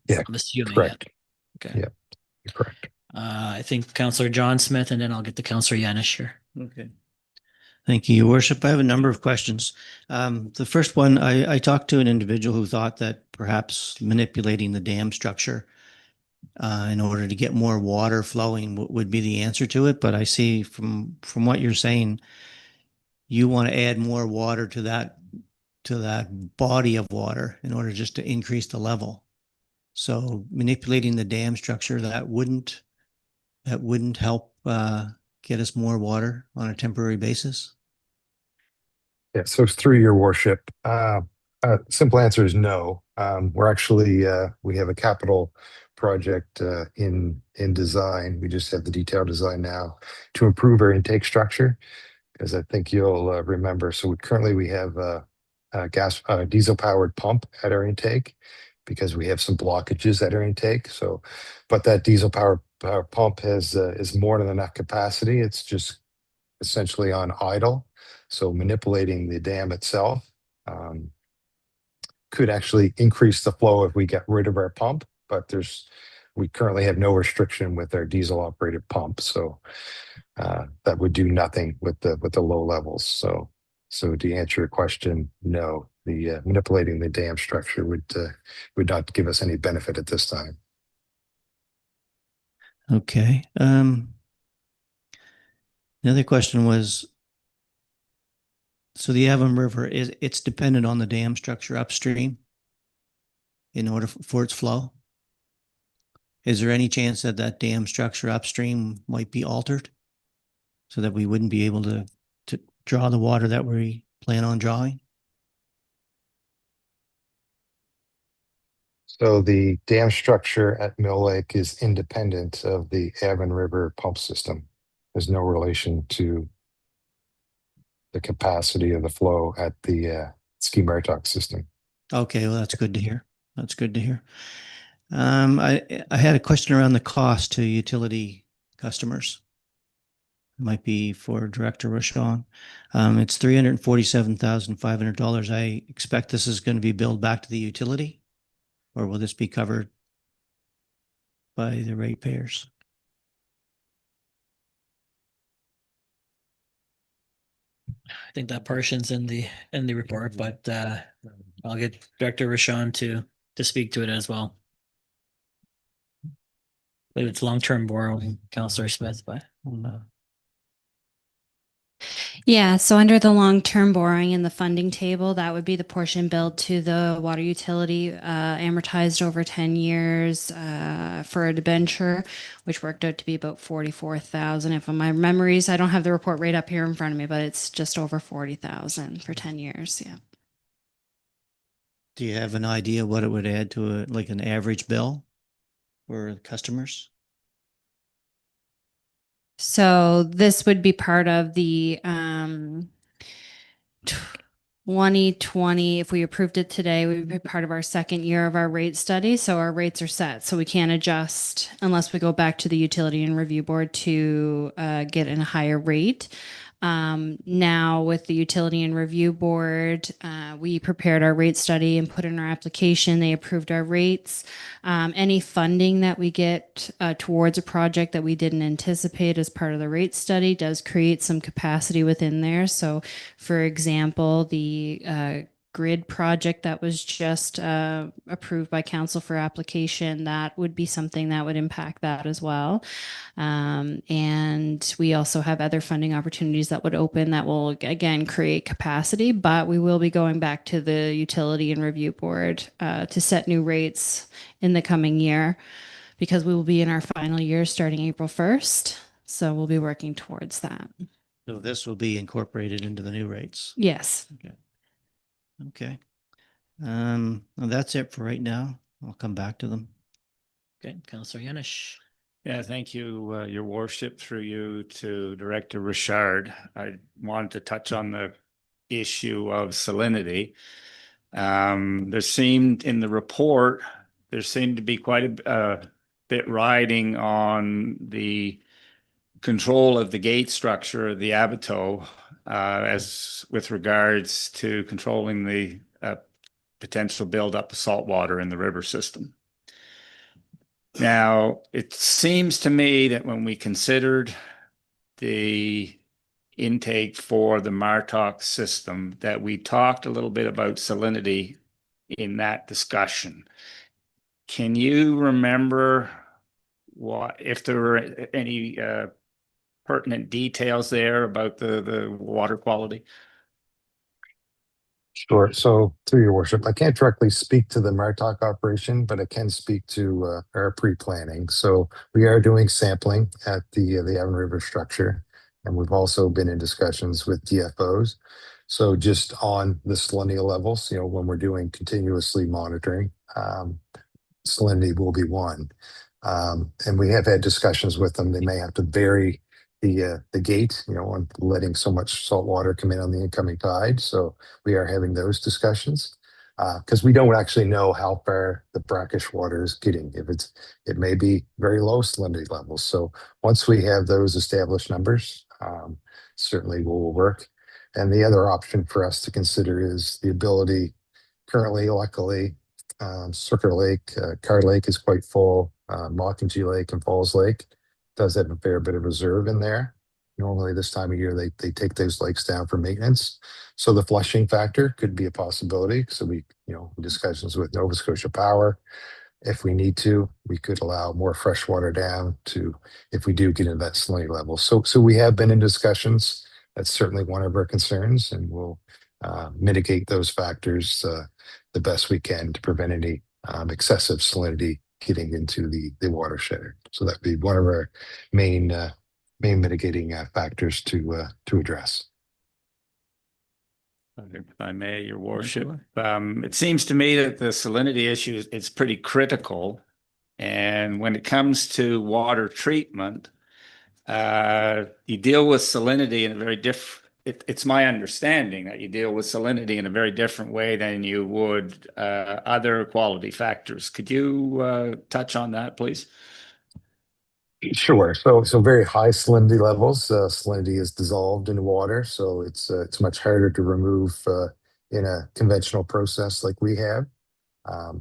Yeah, I'm assuming. correct. Okay. Yeah, you're correct. I think Councillor John Smith, and then I'll get to Councillor Yanish here. Okay. Thank you, Your Worship. I have a number of questions. The first one, I talked to an individual who thought that perhaps manipulating the dam structure in order to get more water flowing would be the answer to it. But I see from what you're saying, you want to add more water to that body of water in order just to increase the level. So manipulating the dam structure, that wouldn't help get us more water on a temporary basis? Yeah, so it's through your worship. Simple answer is no. We're actually we have a capital project in design. We just have the detailed design now to improve our intake structure, because I think you'll remember. So currently we have a diesel powered pump at our intake because we have some blockages at our intake. So, but that diesel power pump is more than enough capacity. It's just essentially on idle. So manipulating the dam itself could actually increase the flow if we get rid of our pump, but we currently have no restriction with our diesel operated pump. So that would do nothing with the low levels. So to answer your question, no, the manipulating the dam structure would not give us any benefit at this time. Okay. The other question was, so the Avon River it's dependent on the dam structure upstream in order for its flow. Is there any chance that dam structure upstream might be altered so that we wouldn't be able to draw the water that we plan on drawing? So the dam structure at Mill Lake is independent of the Avon River pump system. There's no relation to the capacity of the flow at the Ski Maritock system. Okay, well, that's good to hear. That's good to hear. I had a question around the cost to utility customers. It might be for Director Rochon. It's $347,500. I expect this is going to be billed back to the utility, or will this be covered by the ratepayers? I think that portion's in the report, but I'll get Director Rochon to speak to it as well. I believe it's long-term borrowing, Councillor Smith, but Yeah, so under the long-term borrowing in the funding table, that would be the portion billed to the water utility, amortized over 10 years for a debenture, which worked out to be about 44,000. If my memories, I don't have the report right up here in front of me, but it's just over 40,000 for 10 years. Yeah. Do you have an idea what it would add to like an average bill for customers? So this would be part of the 2020. If we approved it today, we would be part of our second year of our rate study. So our rates are set. So we can't adjust unless we go back to the utility and review board to get in a higher rate. Now with the utility and review board, we prepared our rate study and put in our application. They approved our rates. Any funding that we get towards a project that we didn't anticipate as part of the rate study does create some capacity within there. So for example, the grid project that was just approved by council for application, that would be something that would impact that as well. And we also have other funding opportunities that would open that will again create capacity, but we will be going back to the utility and review board to set new rates in the coming year, because we will be in our final year starting April 1st. So we'll be working towards that. So this will be incorporated into the new rates. Yes. Okay. Okay. Well, that's it for right now. I'll come back to them. Okay, Councillor Yanish. Yeah, thank you, Your Worship, through you to Director Richard. I wanted to touch on the issue of salinity. There seemed in the report, there seemed to be quite a bit riding on the control of the gate structure of the Abateaux, as with regards to controlling the potential buildup of salt water in the river system. Now, it seems to me that when we considered the intake for the Martok system, that we talked a little bit about salinity in that discussion. Can you remember what, if there were any pertinent details there about the water quality? Sure. So through your worship, I can't directly speak to the Martok operation, but I can speak to our pre-planning. So we are doing sampling at the Avon River structure, and we've also been in discussions with DFOs. So just on the salinity levels, when we're doing continuously monitoring, salinity will be one. And we have had discussions with them. They may have to vary the gate, on letting so much salt water come in on the incoming tide. So we are having those discussions because we don't actually know how far the brackish water is getting. It may be very low salinity levels. So once we have those established numbers, certainly will work. And the other option for us to consider is the ability. Currently, luckily, Circular Lake, Card Lake is quite full. Mockingjay Lake and Falls Lake does have a fair bit of reserve in there. Normally this time of year, they take those lakes down for maintenance. So the flushing factor could be a possibility. So we, discussions with Nova Scotia Power, if we need to, we could allow more fresh water down to, if we do get into that salinity level. So we have been in discussions. That's certainly one of our concerns, and we'll mitigate those factors the best we can to prevent any excessive salinity getting into the watershed. So that'd be one of our main mitigating factors to address. If I may, Your Worship, it seems to me that the salinity issue is pretty critical. And when it comes to water treatment, you deal with salinity in a very different, it's my understanding that you deal with salinity in a very different way than you would other quality factors. Could you touch on that, please? Sure. So very high salinity levels. Salinity is dissolved in water, so it's much harder to remove in a conventional process like we have.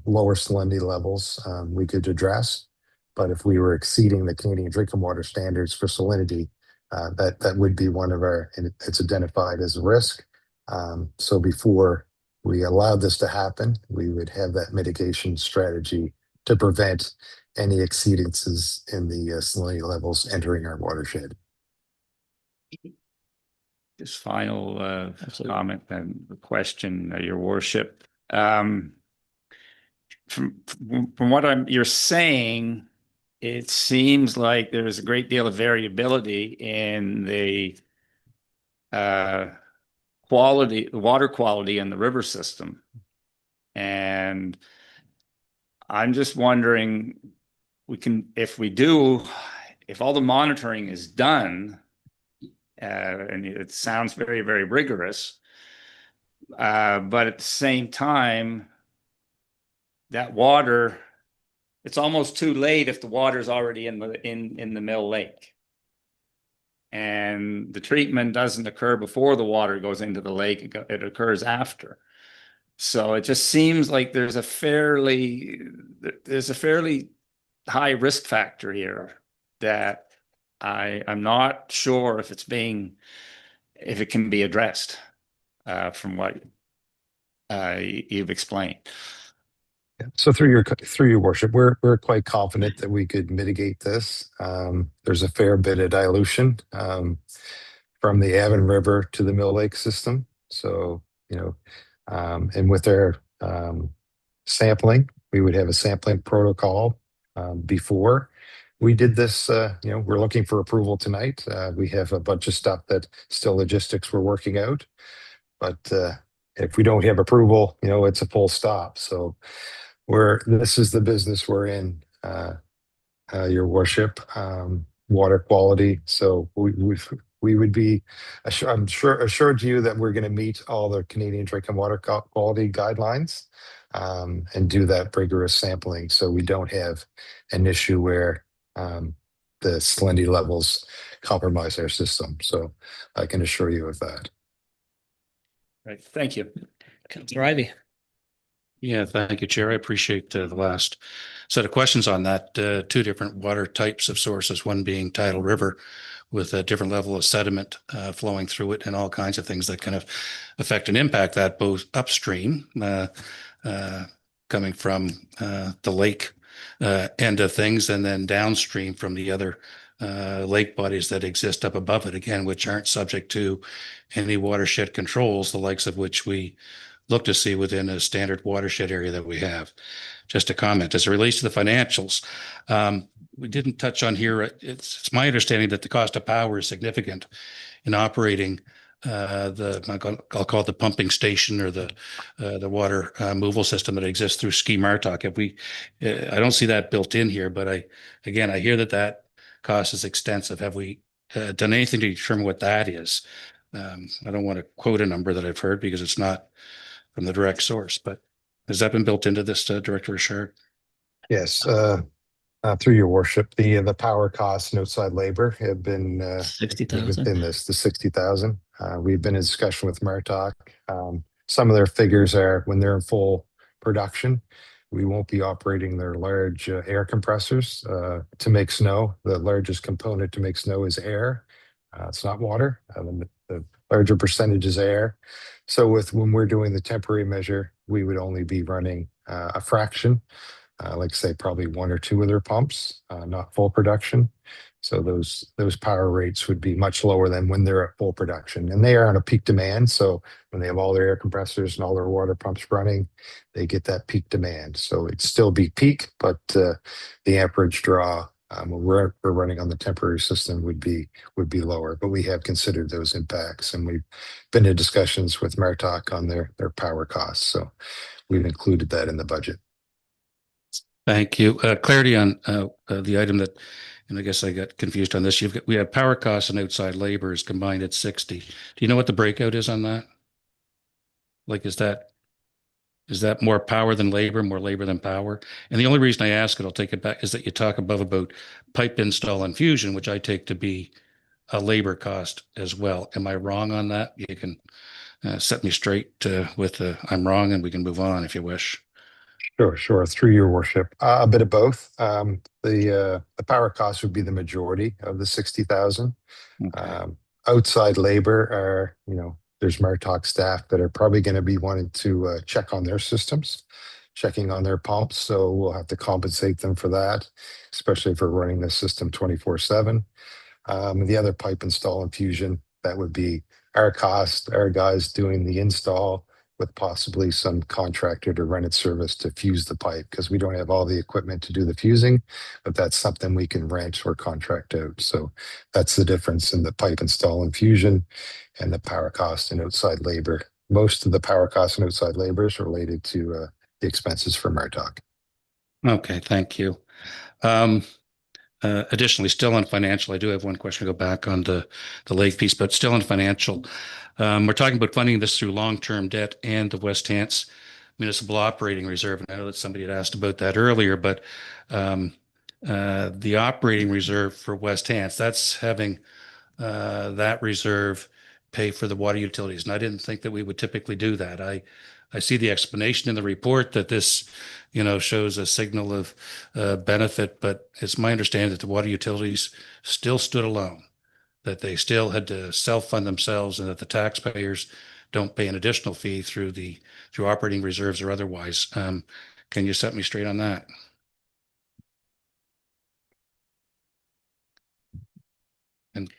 Lower salinity levels we could address, but if we were exceeding the Canadian drinking water standards for salinity, that would be one of our, and it's identified as a risk. So before we allowed this to happen, we would have that mitigation strategy to prevent any exceedances in the salinity levels entering our watershed. Just final comment and question, Your Worship. From what you're saying, it seems like there's a great deal of variability in the water quality in the river system. And I'm just wondering, if all the monitoring is done, and it sounds very, very rigorous, but at the same time, that water, it's almost too late if the water is already in the Mill Lake, and the treatment doesn't occur before the water goes into the lake; it occurs after. So it just seems like there's a fairly high risk factor here that I'm not sure if it can be addressed from what you've explained. So through your worship, we're quite confident that we could mitigate this. There's a fair bit of dilution from the Avon River to the Mill Lake system. So, and with our sampling, we would have a sampling protocol before we did this. We're looking for approval tonight. We have a bunch of stuff that still logistics we're working out, but if we don't have approval, it's a full stop. So this is the business we're in, your worship, water quality. So we would be, I'm sure, assured to you that we're going to meet all the Canadian drinking water quality guidelines, and do that rigorous sampling. So we don't have an issue where the salinity levels compromise our system. So I can assure you of that. Right, thank you. Councillor Ivy. Yeah, thank you, Chair. I appreciate the last set of questions on that. Two different water types of sources, one being tidal river with a different level of sediment flowing through it and all kinds of things that kind of affect and impact that both upstream coming from the lake end of things, and then downstream from the other lake bodies that exist up above it, again, which aren't subject to any watershed controls, the likes of which we look to see within a standard watershed area that we have. Just a comment as it relates to the financials. We didn't touch on here. It's my understanding that the cost of power is significant in operating I'll call it the pumping station or the water removal system that exists through Ski Martok. I don't see that built in here, but I hear that cost is extensive. Have we done anything to determine what that is? I don't want to quote a number that I've heard because it's not from the direct source, but has that been built into this, Director Richard? Yes, through your worship, the power costs and outside labor have been 60,000. within the 60,000. We've been in discussion with Martok. Some of their figures are when they're in full production, we won't be operating their large air compressors to make snow. The largest component to make snow is air. It's not water. The larger percentage is air. So when we're doing the temporary measure, we would only be running a fraction, like say probably one or two of their pumps, not full production. So those power rates would be much lower than when they're at full production, and they are on a peak demand. So when they have all their air compressors and all their water pumps running, they get that peak demand. So it'd still be peak, but the amperage draw when we're running on the temporary system would be lower. But we have considered those impacts, and we've been in discussions with Martok on their power costs. So we've included that in the budget. Thank you. Clarity on the item that, and I guess I got confused on this. We have power costs and outside labor is combined at 60. Do you know what the breakout is on that? Like, is that more power than labor, more labor than power? And the only reason I ask it, I'll take it back, is that you talk above about pipe install and fusion, which I take to be a labor cost as well. Am I wrong on that? You can set me straight with I'm wrong, and we can move on if you wish. Sure. Through your worship, a bit of both. The power cost would be the majority of the 60,000. Okay. Outside labor are, there's Martok staff that are probably going to be wanting to check on their systems, checking on their pumps. So we'll have to compensate them for that, especially if we're running the system 24/7. The other pipe install and fusion, that would be our cost, our guys doing the install with possibly some contractor to run its service to fuse the pipe, because we don't have all the equipment to do the fusing, but that's something we can rent or contract out. So that's the difference in the pipe install and fusion and the power cost and outside labor. Most of the power costs and outside labor is related to the expenses for Martok. Okay, thank you. Additionally, still on financial, I do have one question to go back on the lake piece, but still on financial. We're talking about funding this through long-term debt and the West Hants Municipal Operating Reserve. And I know that somebody had asked about that earlier, but the operating reserve for West Hants, that's having that reserve pay for the water utilities. And I didn't think that we would typically do that. I see the explanation in the report that this, shows a signal of benefit, but it's my understanding that the water utilities still stood alone, that they still had to self-fund themselves, and that the taxpayers don't pay an additional fee through operating reserves or otherwise. Can you set me straight on that? And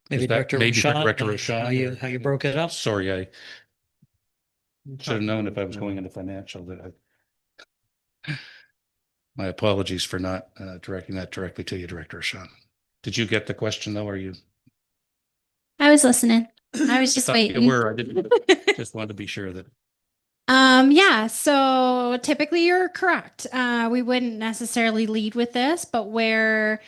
Maybe Director Rochon, how you broke it up. Sorry, I should have known if I was going into financial that my apologies for not directing that directly to you, Director Rochon. Did you get the question though? Are you? I was listening. I was just Thought you waiting. were, I didn't, just wanted to be sure that. Yeah, so typically you're correct. We wouldn't necessarily lead with this, but where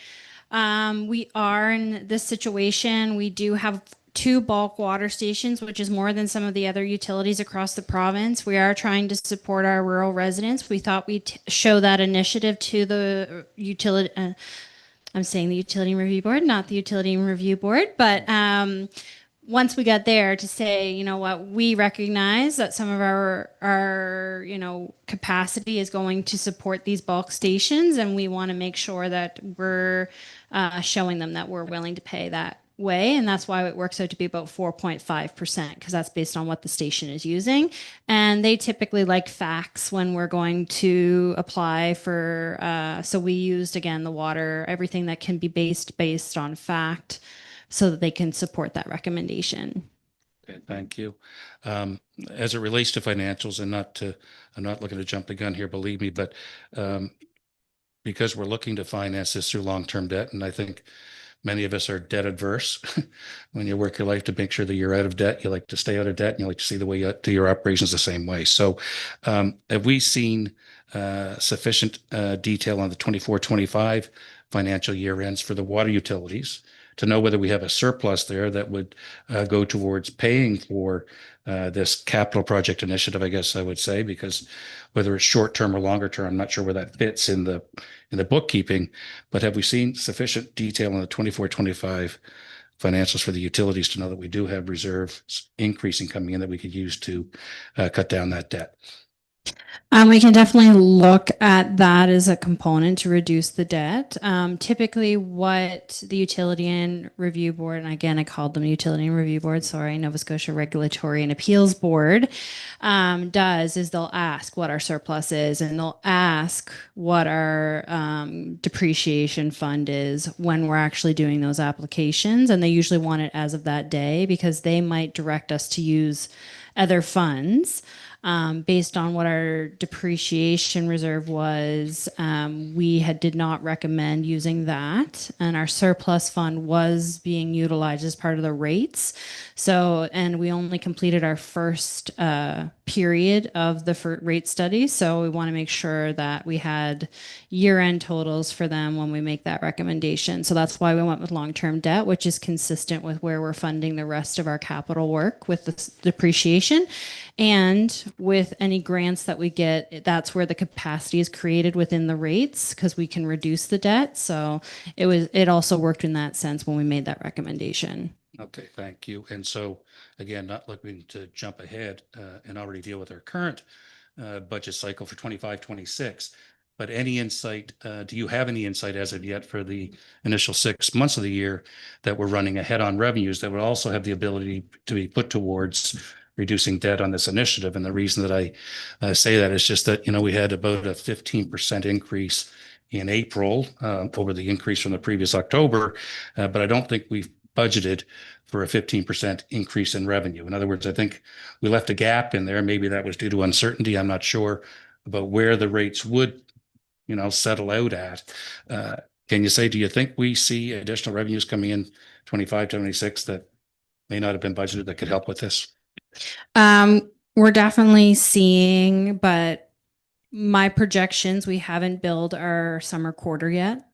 we are in this situation, we do have two bulk water stations, which is more than some of the other utilities across the province. We are trying to support our rural residents. We thought we'd show that initiative to the utility. I'm saying the Utility Review Board, not the Utility Review Board, but once we got there to say, you know what, we recognize that some of our capacity is going to support these bulk stations, and we want to make sure that we're showing them that we're willing to pay that way, and that's why it works out to be about 4.5%, because that's based on what the station is using. And they typically like facts when we're going to apply for so we used, again, the water, everything that can be based on fact, so that they can support that recommendation. Okay, thank you. As it relates to financials, and I'm not looking to jump the gun here, believe me, but because we're looking to finance this through long-term debt, and I think many of us are debt adverse. When you work your life to make sure that you're out of debt, you like to stay out of debt, and you like to see the way you do your operations the same way. So have we seen sufficient detail on the 24-25 financial year ends for the water utilities to know whether we have a surplus there that would go towards paying for this capital project initiative, I guess I would say, because whether it's short term or longer term, I'm not sure where that fits in the bookkeeping. But have we seen sufficient detail on the 24-25 financials for the utilities to know that we do have reserves increasing coming in that we could use to cut down that debt? We can definitely look at that as a component to reduce the debt. Typically, what the Utility and Review Board, and again, I called them Utility and Review Board, sorry, Nova Scotia Regulatory and Appeals Board, does is they'll ask what our surplus is, and they'll ask what our depreciation fund is when we're actually doing those applications. And they usually want it as of that day, because they might direct us to use other funds. Based on what our depreciation reserve was, we did not recommend using that, and our surplus fund was being utilized as part of the rates. So, and we only completed our first period of the rate study, so we want to make sure that we had year-end totals for them when we make that recommendation. So that's why we went with long-term debt, which is consistent with where we're funding the rest of our capital work with the depreciation. And with any grants that we get, that's where the capacity is created within the rates, because we can reduce the debt. So it also worked in that sense when we made that recommendation. Okay, thank you. And so, again, not looking to jump ahead and already deal with our current budget cycle for 25-26, but any insight, do you have any insight as of yet for the initial 6 months of the year that we're running ahead on revenues that would also have the ability to be put towards reducing debt on this initiative? And the reason that I say that is just that, we had about a 15% increase in April over the increase from the previous October, but I don't think we've budgeted for a 15% increase in revenue. In other words, I think we left a gap in there. Maybe that was due to uncertainty. I'm not sure about where the rates would, settle out at. Can you say, do you think we see additional revenues coming in 25-26 that may not have been budgeted that could help with this? We're definitely seeing, but my projections, we haven't billed our summer quarter yet.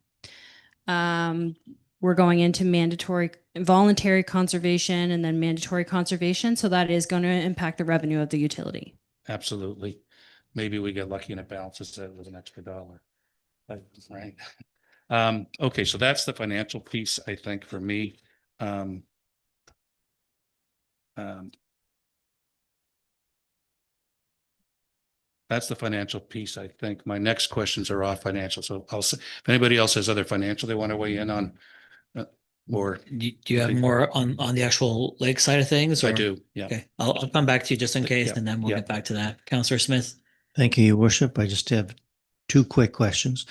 We're going into voluntary conservation and then mandatory conservation. So that is going to impact the revenue of the utility. Absolutely. Maybe we get lucky and it balances out with an extra dollar. Right. Okay, so that's the financial piece, I think, for me. That's the financial piece, I think. My next questions are off financial. So if anybody else has other financial they want to weigh in on, or Do you have more on the actual lake side of things? I or- do, yeah. Okay, I'll come back to you just in case, Yeah, and then we'll yeah. get back to that. Councillor Smith. Thank you, Your Worship. I just have two quick questions.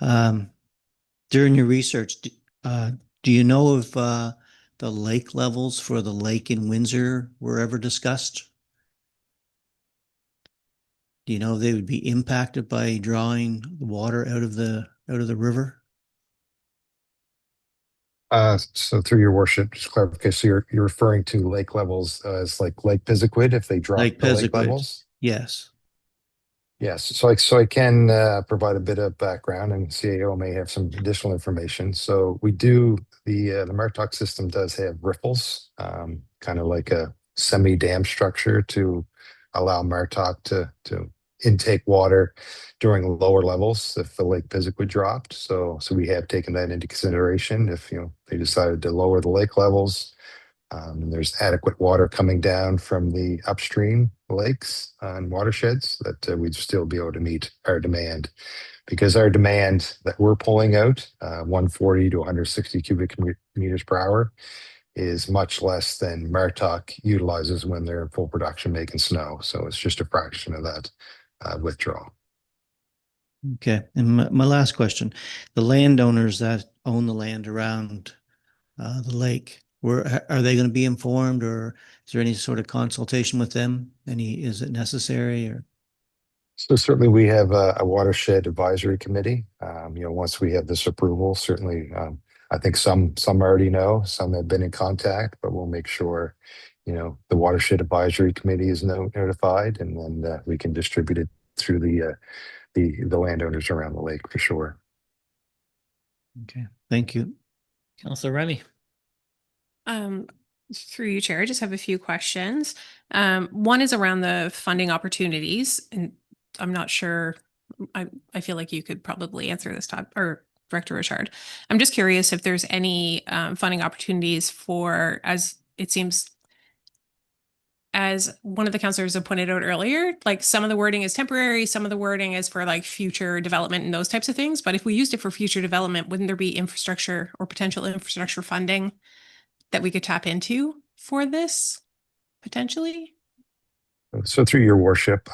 During your research, do you know if the lake levels for the lake in Windsor were ever discussed? Do you know if they would be impacted by drawing the water out of the river? So through your worship, just clarification, so you're referring to lake levels as like Lake Pisiquid if they drop Lake the lake Pisiquid. levels? Yes. Yes, so I can provide a bit of background, and CAO may have some additional information. So we do the Martok system does have riffles, kind of like a semi-dam structure to allow Martok to intake water during lower levels if the Lake Pisiquid dropped. So we have taken that into consideration if they decided to lower the lake levels. And there's adequate water coming down from the upstream lakes and watersheds that we'd still be able to meet our demand. Because our demand that we're pulling out, 140 to 160 cubic meters per hour, is much less than Martok utilizes when they're in full production making snow. So it's just a fraction of that withdrawal. Okay. And my last question, the landowners that own the land around the lake, are they going to be informed, or is there any sort of consultation with them? Is it necessary, or? So certainly we have a watershed advisory committee. Once we have this approval, certainly I think some already know, some have been in contact, but we'll make sure the watershed advisory committee is notified, and then we can distribute it through the landowners around the lake for sure. Okay, thank you. Councillor Remy. Through you, Chair, I just have a few questions. One is around the funding opportunities, and I'm not sure. I feel like you could probably answer this top, or Director Richard. I'm just curious if there's any funding opportunities for, as it seems, as one of the councillors have pointed out earlier, like some of the wording is temporary, some of the wording is for like future development and those types of things. But if we used it for future development, wouldn't there be infrastructure or potential infrastructure funding that we could tap into for this potentially? So through your worship,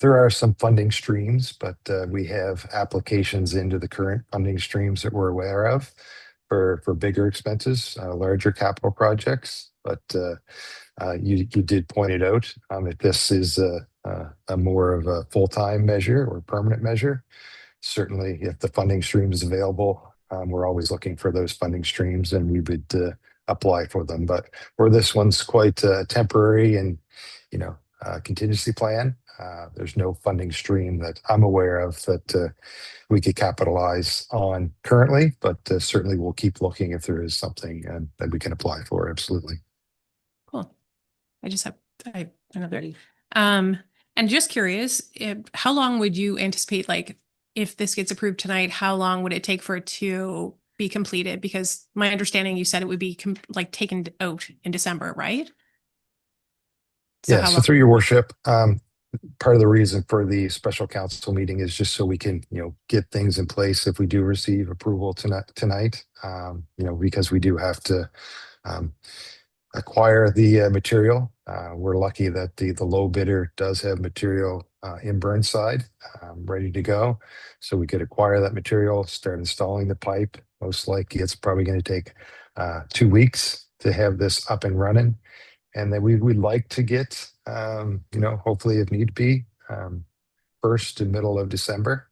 there are some funding streams, but we have applications into the current funding streams that we're aware of for bigger expenses, larger capital projects. But you did point it out. If this is a more of a full-time measure or permanent measure, certainly if the funding stream is available, we're always looking for those funding streams, and we would apply for them. But where this one's quite temporary and contingency plan, there's no funding stream that I'm aware of that we could capitalize on currently, but certainly we'll keep looking if there is something that we can apply for. Absolutely. Cool. I just have another. And just curious, how long would you anticipate, like, if this gets approved tonight, how long would it take for it to be completed? Because my understanding, you said it would be taken out in December, right? So through your worship, part of the reason for the special council meeting is just so we can, get things in place if we do receive approval tonight, because we do have to acquire the material. We're lucky that the low bidder does have material in Burnside ready to go. So we could acquire that material, start installing the pipe. Most likely it's probably going to take 2 weeks to have this up and running. And then we'd like to get, hopefully if need be, first to middle of December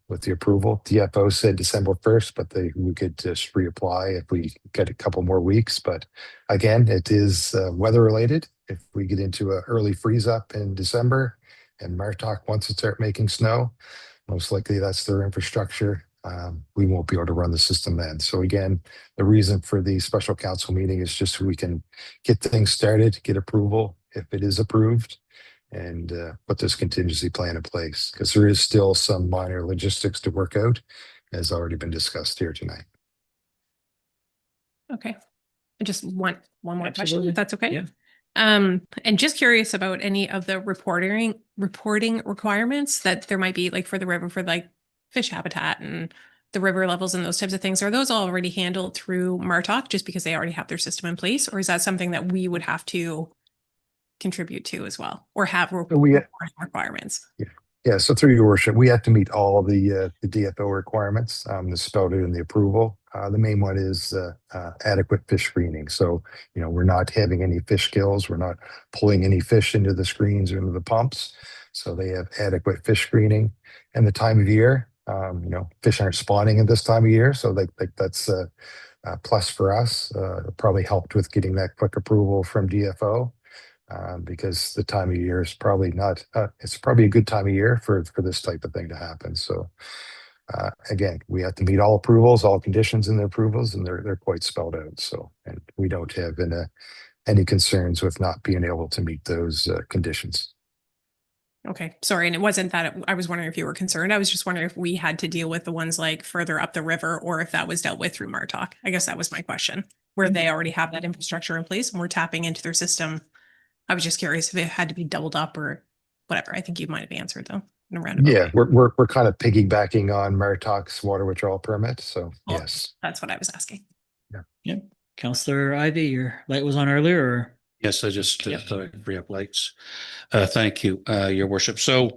with the approval. DFO said December 1st, but we could just reapply if we get a couple more weeks. But again, it is weather related. If we get into an early freeze up in December and Martok wants to start making snow, most likely that's their infrastructure. We won't be able to run the system then. So again, the reason for the special council meeting is just so we can get things started, get approval if it is approved, and put this contingency plan in place, because there is still some minor logistics to work out, as already been discussed here tonight. Okay. Just one more question, Absolutely. if that's okay. Yeah. And just curious about any of the reporting requirements that there might be, like for the river, for like fish habitat and the river levels and those types of things. Are those already handled through Martok just because they already have their system in place? Or is that something that we would have to contribute to as well, or have reporting requirements? Yeah, so through your worship, we have to meet all the DFO requirements that's spelled out in the approval. The main one is adequate fish screening. So, we're not having any fish kills. We're not pulling any fish into the screens or into the pumps. So they have adequate fish screening. And the time of year, fish aren't spawning at this time of year. So that's plus for us. It probably helped with getting that quick approval from DFO. Because the time of year is probably not, it's probably a good time of year for this type of thing to happen. So again, we have to meet all approvals, all conditions in the approvals, and they're quite spelled out. So, and we don't have any concerns with not being able to meet those conditions. Okay, sorry. And it wasn't that I was wondering if you were concerned. I was just wondering if we had to deal with the ones like further up the river or if that was dealt with through Martok. I guess that was my question, where they already have that infrastructure in place and we're tapping into their system. I was just curious if it had to be doubled up or whatever. I think you might have answered though in a roundabout Yeah, way. we're kind of piggybacking on Maritoc's water withdrawal permit. So Cool. yes. That's what I was asking. Counselor Ivy, your light was on earlier, or? Yes, I just Yeah. thought I'd free up lights. Thank you, Your Worship. So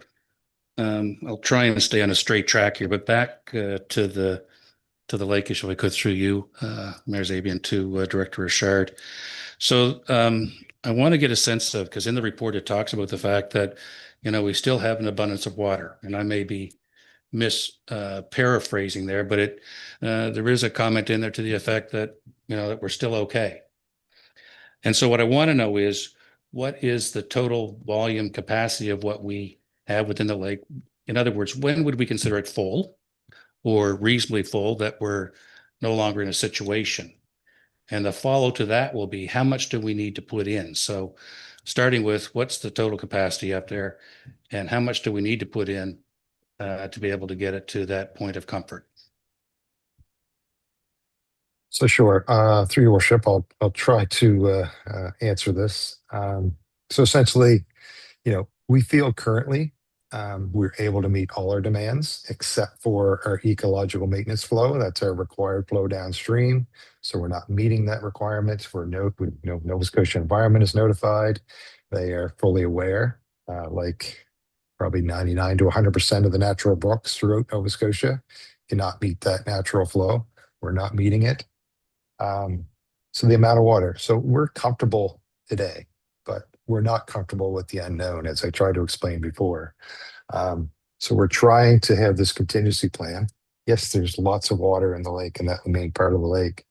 I'll try and stay on a straight track here, but back to the lake issue, if I could, through you, Mayor Zabian, to Director Richard. So I want to get a sense of, because in the report it talks about the fact that, you know, we still have an abundance of water, and I may be paraphrasing there, but there is a comment in there to the effect that, you know, that we're still okay. And so what I want to know is, what is the total volume capacity of what we have within the lake? In other words, when would we consider it full or reasonably full that we're no longer in a situation? And the follow to that will be, how much do we need to put in? So starting with, what's the total capacity up there and how much do we need to put in to be able to get it to that point of comfort? So sure, through your worship, I'll try to answer this. So essentially, you know, we feel currently we're able to meet all our demands except for our ecological maintenance flow. That's our required flow downstream. So we're not meeting that requirement. Nova Scotia Environment is notified. They are fully aware, like probably 99 to 100% of the natural brooks throughout Nova Scotia cannot meet that natural flow. We're not meeting it. So the amount of water. So we're comfortable today, but we're not comfortable with the unknown, as I tried to explain before. So we're trying to have this contingency plan. Yes, there's lots of water in the lake and that main part of the lake.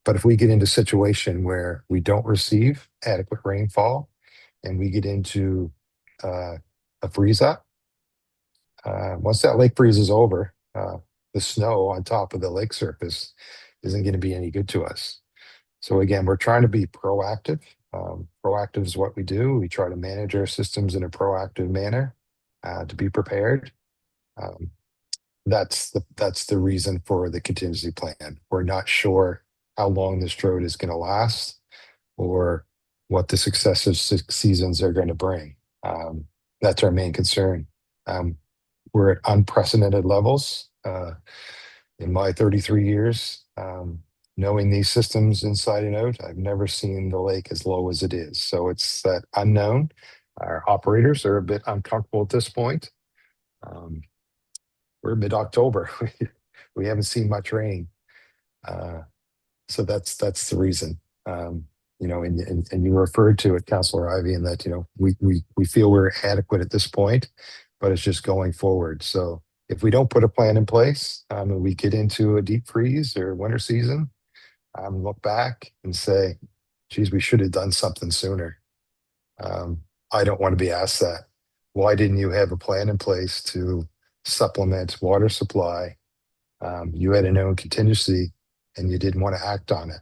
But if we get into a situation where we don't receive adequate rainfall and we get into a freeze up, once that lake freezes over, the snow on top of the lake surface isn't going to be any good to us. So again, we're trying to be proactive. Proactive is what we do. We try to manage our systems in a proactive manner to be prepared. That's the reason for the contingency plan. We're not sure how long this drought is going to last or what the successive seasons are going to bring. That's our main concern. We're at unprecedented levels. In my 33 years, knowing these systems inside and out, I've never seen the lake as low as it is. So it's that unknown. Our operators are a bit uncomfortable at this point. We're mid-October. We haven't seen much rain. So that's the reason. You know, and you referred to it, Councillor Ivy, and that, you know, we feel we're adequate at this point, but it's just going forward. So if we don't put a plan in place, and we get into a deep freeze or winter season, look back and say, geez, we should have done something sooner. I don't want to be asked that. Why didn't you have a plan in place to supplement water supply? You had a known contingency and you didn't want to act on it.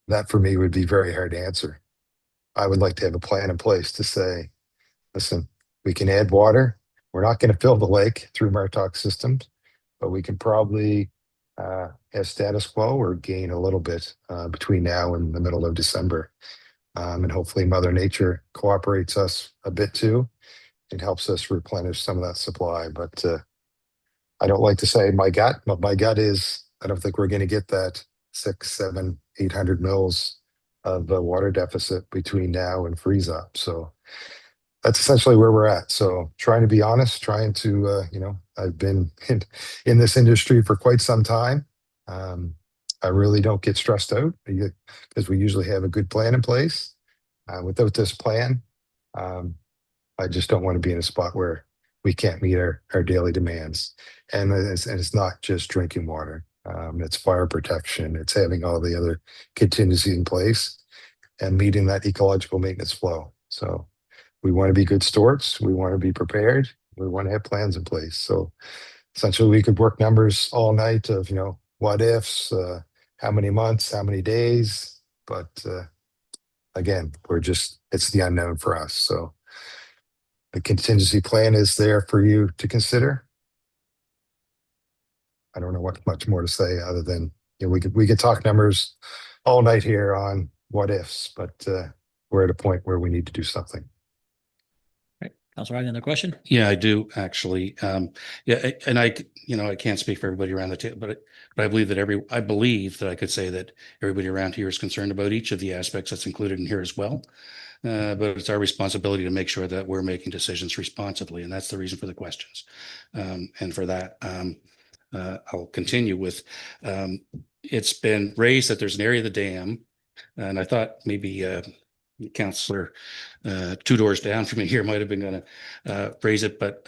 That for me would be very hard to answer. I would like to have a plan in place to say, listen, we can add water. We're not going to fill the lake through Martok systems, but we can probably have status quo or gain a little bit between now and the middle of December. And hopefully Mother Nature cooperates us a bit too and helps us replenish some of that supply. But I don't like to say my gut, but my gut is I don't think we're going to get that 600, 700, 800 mils of water deficit between now and freeze up. So that's essentially where we're at. So trying to be honest, trying to, you know, I've been in this industry for quite some time. I really don't get stressed out because we usually have a good plan in place. Without this plan, I just don't want to be in a spot where we can't meet our daily demands. And it's not just drinking water. It's fire protection. It's having all the other contingencies in place and meeting that ecological maintenance flow. So we want to be good stewards. We want to be prepared. We want to have plans in place. So essentially we could work numbers all night of, what ifs, how many months, how many days, but again, it's the unknown for us. So the contingency plan is there for you to consider. I don't know what much more to say other than, we could talk numbers all night here on what ifs, but we're at a point where we need to do something. Right. Councilor Riley, another question? Yeah, I do actually. Yeah, and I can't speak for everybody around the table, but I believe that I could say that everybody around here is concerned about each of the aspects that's included in here as well. But it's our responsibility to make sure that we're making decisions responsibly, and that's the reason for the questions. And for that, I'll continue with, it's been raised that there's an area of the dam, and I thought maybe Councillor two doors down from me here might have been going to raise it, but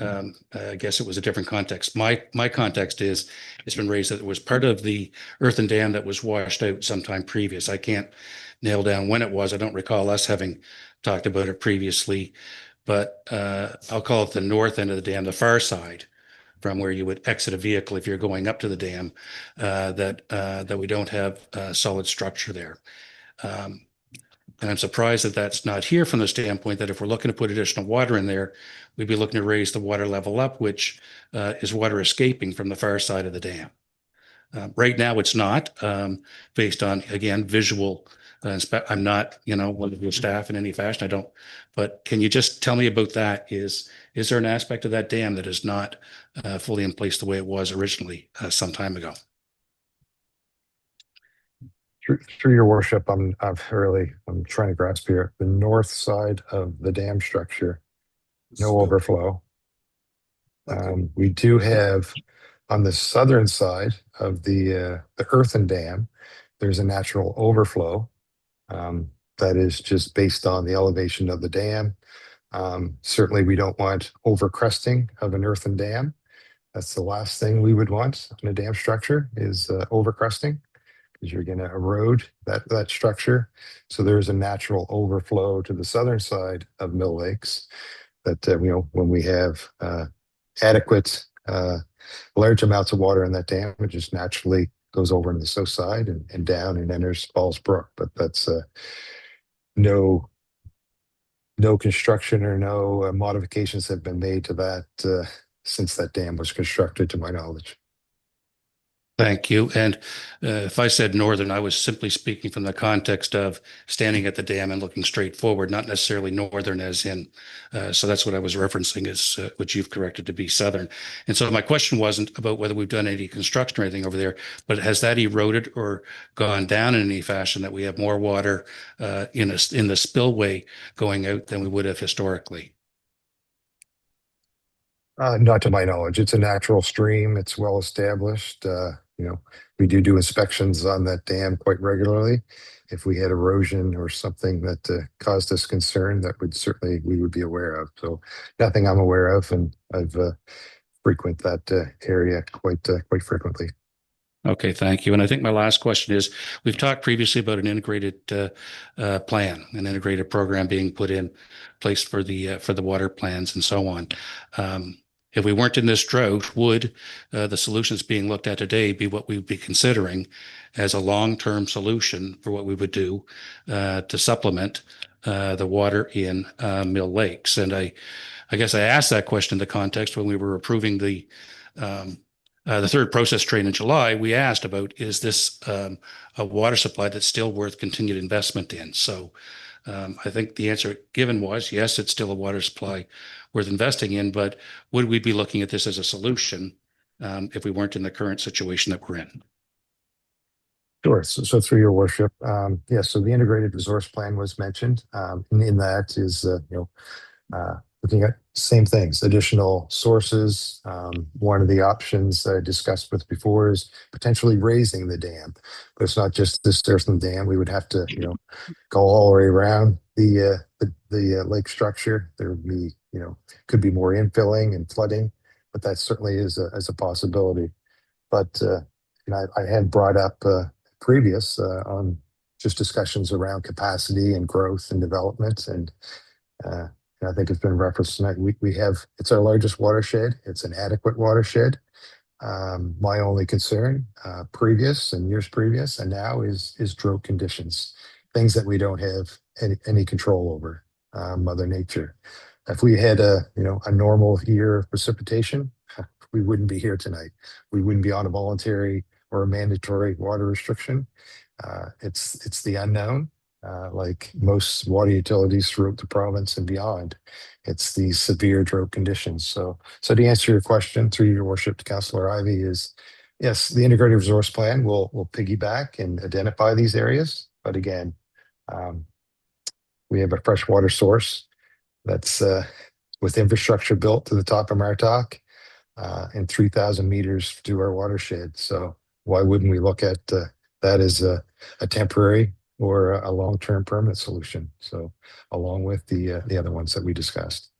I guess it was a different context. My context is it's been raised that it was part of the earthen dam that was washed out sometime previous. I can't nail down when it was. I don't recall us having talked about it previously, but I'll call it the north end of the dam, the far side, from where you would exit a vehicle if you're going up to the dam, that we don't have a solid structure there. And I'm surprised that that's not here from the standpoint that if we're looking to put additional water in there, we'd be looking to raise the water level up, which is water escaping from the far side of the dam. Right now, it's not, based on, again, visual. I'm not, one of your staff in any fashion. I don't. But can you just tell me about that? Is there an aspect of that dam that is not fully in place the way it was originally some time ago? Through your worship, I'm trying to grasp here. The north side of the dam structure, no overflow. We do have on the southern side of the earthen dam, there's a natural overflow that is just based on the elevation of the dam. Certainly, we don't want overcresting of an earthen dam. That's the last thing we would want in a dam structure is overcresting, because you're going to erode that structure. So there's a natural overflow to the southern side of Mill Lakes that, when we have adequate, large amounts of water in that dam, it just naturally goes over on the south side and down and enters Falls Brook. But that's no construction or no modifications have been made to that since that dam was constructed, to my knowledge. Thank you. And if I said northern, I was simply speaking from the context of standing at the dam and looking straight forward, not necessarily northern as in, so that's what I was referencing is which you've corrected to be southern. And so my question wasn't about whether we've done any construction or anything over there, but has that eroded or gone down in any fashion that we have more water in the spillway going out than we would have historically? Not to my knowledge. It's a natural stream. It's well established. We do inspections on that dam quite regularly. If we had erosion or something that caused us concern, we would be aware of. So nothing I'm aware of, and I've frequent that area quite frequently. Okay, thank you. And I think my last question is, we've talked previously about an integrated plan, an integrated program being put in place for the water plans and so on. If we weren't in this drought, would the solutions being looked at today be what we would be considering as a long-term solution for what we would do to supplement the water in Mill Lakes? And I guess I asked that question in the context when we were approving the third process train in July. We asked about, is this a water supply that's still worth continued investment in? So I think the answer given was, yes, it's still a water supply worth investing in, but would we be looking at this as a solution if we weren't in the current situation that we're in? Sure. So through your worship, so the integrated resource plan was mentioned. And in that is, looking at same things, additional sources. One of the options I discussed with before is potentially raising the dam, but it's not just this earthen dam. We would have to, go all the way around the lake structure. There would be, could be more infilling and flooding, but that certainly is a possibility. But and I had brought up previous on just discussions around capacity and growth and development. And I think it's been referenced tonight. We have, it's our largest watershed. It's an adequate watershed. My only concern, previous and years previous and now is drought conditions, things that we don't have any control over, Mother Nature. If we had a normal year of precipitation, we wouldn't be here tonight. We wouldn't be on a voluntary or a mandatory water restriction. It's the unknown, like most water utilities throughout the province and beyond. It's these severe drought conditions. So to answer your question, through your worship to Councillor Ivey, is yes, the integrated resource plan will piggyback and identify these areas. But again, we have a freshwater source that's with infrastructure built to the top of Martok and 3,000 meters to our watershed. So why wouldn't we look at that as a temporary or a long-term permanent solution? So along with the other ones that we discussed.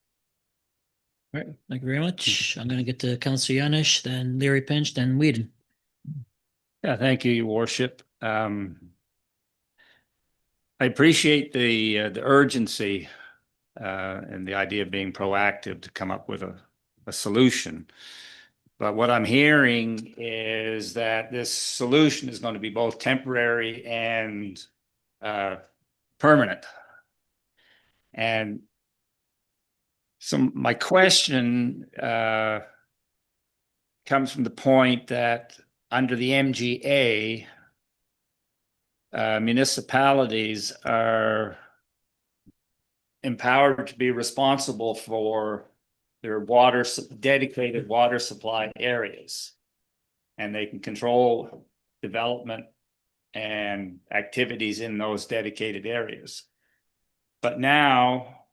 All right, thank you very much. I'm going to get to Councillor Yanish, then Larry Pinch, then Whedon. Yeah, thank you, Your Worship. I appreciate the urgency and the idea of being proactive to come up with a solution. But what I'm hearing is that this solution is going to be both temporary and permanent. And so my question comes from the point that under the MGA, municipalities are empowered to be responsible for their dedicated water supply areas, and they can control development and activities in those dedicated areas. But now,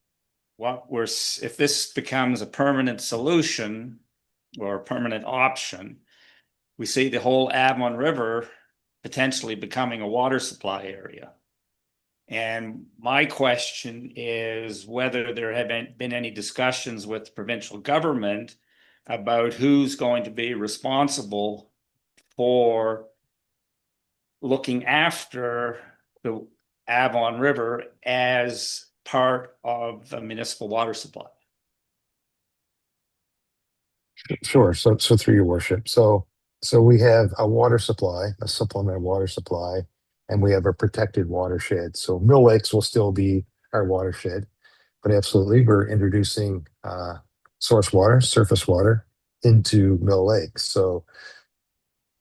if this becomes a permanent solution or a permanent option, we see the whole Avon River potentially becoming a water supply area. And my question is whether there have been any discussions with the provincial government about who's going to be responsible for looking after the Avon River as part of the municipal water supply. Sure. So through your worship. So we have a water supply, a supplemental water supply, and we have a protected watershed. So Mill Lakes will still be our watershed, but absolutely we're introducing source water, surface water into Mill Lakes. So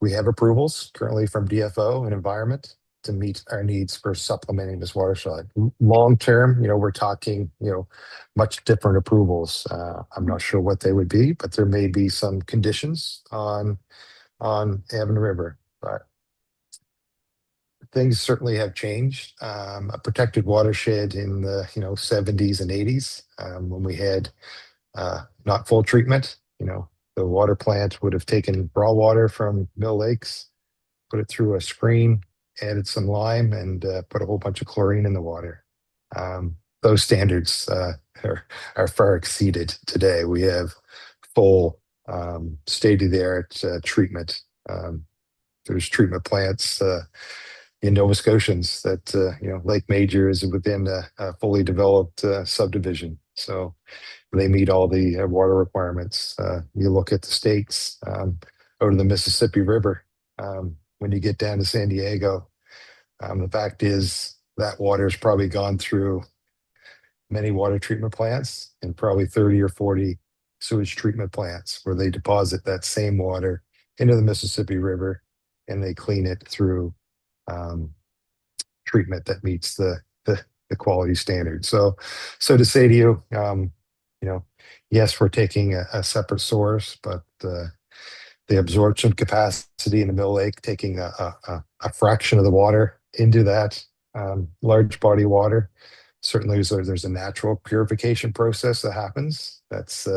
we have approvals currently from DFO and Environment to meet our needs for supplementing this watershed. Long term, we're talking, much different approvals. I'm not sure what they would be, but there may be some conditions on Avon River. But things certainly have changed. A protected watershed in the 70s and 80s, when we had not full treatment, the water plant would have taken raw water from Mill Lakes, put it through a screen, added some lime, and put a whole bunch of chlorine in the water. Those standards are far exceeded today. We have full state-of-the-art treatment. There's treatment plants in Nova Scotians that Lake Major is within a fully developed subdivision, so they meet all the water requirements. You look at the states out of the Mississippi River. When you get down to San Diego, the fact is that water's probably gone through many water treatment plants and probably 30 or 40 sewage treatment plants where they deposit that same water into the Mississippi River and they clean it through treatment that meets the quality standard. So to say to you, yes, we're taking a separate source, but the absorption capacity in the Mill Lake, taking a fraction of the water into that large body of water, certainly there's a natural purification process that happens. That's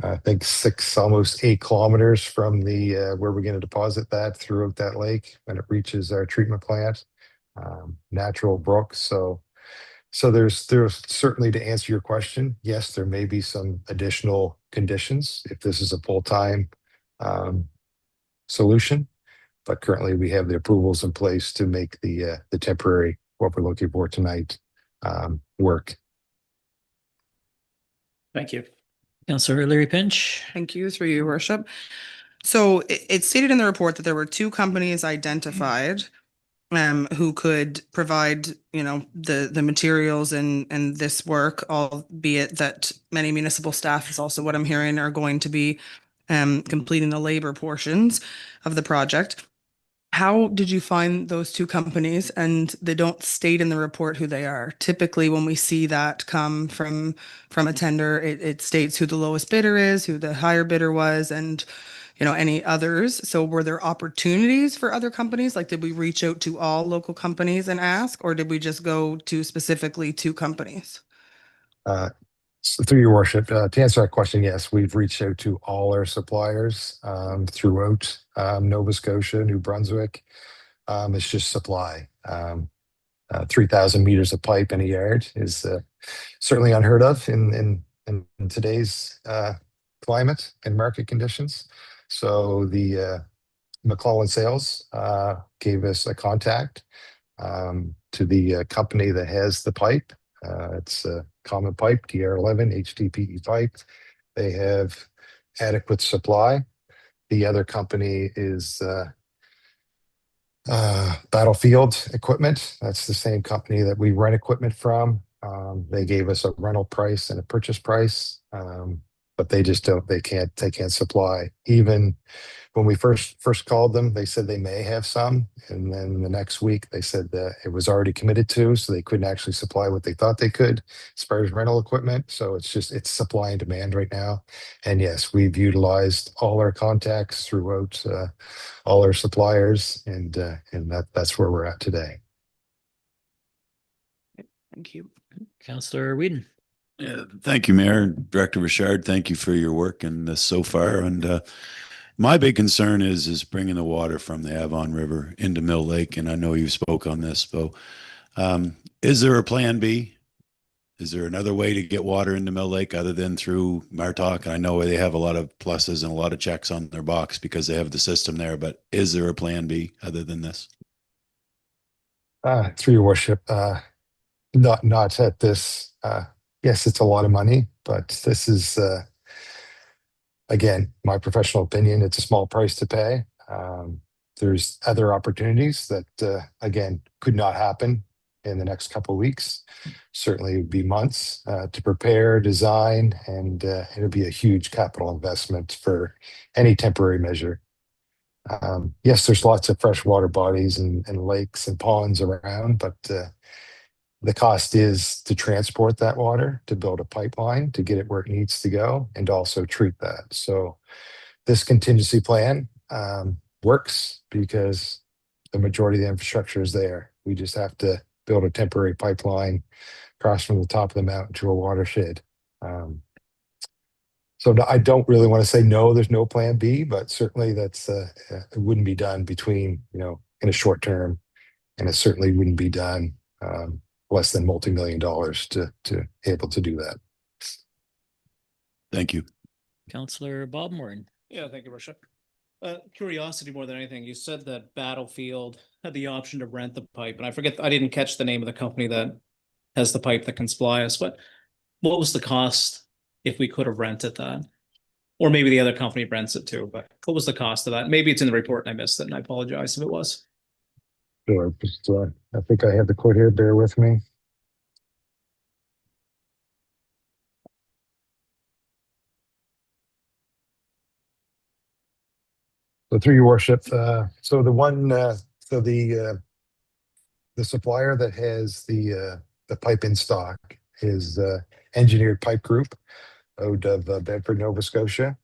I think 6, almost 8 kilometers from the where we're going to deposit that throughout that lake when it reaches our treatment plant, natural brook. So there's certainly, to answer your question, yes, there may be some additional conditions if this is a full-time solution. But currently we have the approvals in place to make the temporary, what we're looking for tonight, work. Thank you. Councillor Leary Pinch. Thank you, through your worship. So it stated in the report that there were two companies identified who could provide, the materials and this work, albeit that many municipal staff is also what I'm hearing are going to be completing the labor portions of the project. How did you find those two companies? And they don't state in the report who they are. Typically, when we see that come from a tender, it states who the lowest bidder is, who the higher bidder was, and any others. So were there opportunities for other companies? Like, did we reach out to all local companies and ask, or did we just go to specifically two companies? So through your worship, to answer that question, yes, we've reached out to all our suppliers throughout Nova Scotia, New Brunswick. It's just supply. 3,000 meters of pipe in a yard is certainly unheard of in today's climate and market conditions. So the McClellan Sales gave us a contact to the company that has the pipe. It's a common pipe, DR11 HDPE pipe. They have adequate supply. The other company is Battlefield Equipment. That's the same company that we rent equipment from. They gave us a rental price and a purchase price, but they can't supply. Even when we first called them, they said they may have some, and then the next week they said that it was already committed to, so they couldn't actually supply what they thought they could as far as rental equipment. So it's supply and demand right now. And yes, we've utilized all our contacts throughout all our suppliers, and that's where we're at today. Thank you. Councillor Whedon. Yeah, thank you, Mayor. Director Richard, thank you for your work in this so far. And my big concern is bringing the water from the Avon River into Mill Lake. And I know you spoke on this, so is there a plan B? Is there another way to get water into Mill Lake other than through Martok? I know they have a lot of pluses and a lot of checks on their box because they have the system there, but is there a plan B other than this? Through your worship, not at this. Yes, it's a lot of money, but this is, again, my professional opinion, it's a small price to pay. There's other opportunities that, again, could not happen in the next couple of weeks. Certainly it would be months to prepare, design, and it'll be a huge capital investment for any temporary measure. Yes, there's lots of freshwater bodies and lakes and ponds around, but the cost is to transport that water, to build a pipeline, to get it where it needs to go, and also treat that. So this contingency plan works because the majority of the infrastructure is there. We just have to build a temporary pipeline across from the top of the mountain to a watershed. So I don't really want to say no, there's no plan B, but certainly that's it wouldn't be done between, in a short term, and it certainly wouldn't be done less than multi-million dollars to able to do that. Thank you. Councillor Bob Moran. Yeah, thank you, Worship. Curiosity more than anything. You said that Battlefield had the option to rent the pipe, and I didn't catch the name of the company that has the pipe that can supply us. But what was the cost if we could have rented that? Or maybe the other company rents it too, but what was the cost of that? Maybe it's in the report and I missed it, and I apologize if it was. Sure. Just, I think I have the quote here. Bear with me. So through your worship, so the supplier that has the pipe in stock is Engineered Pipe Group out of Bedford, Nova Scotia,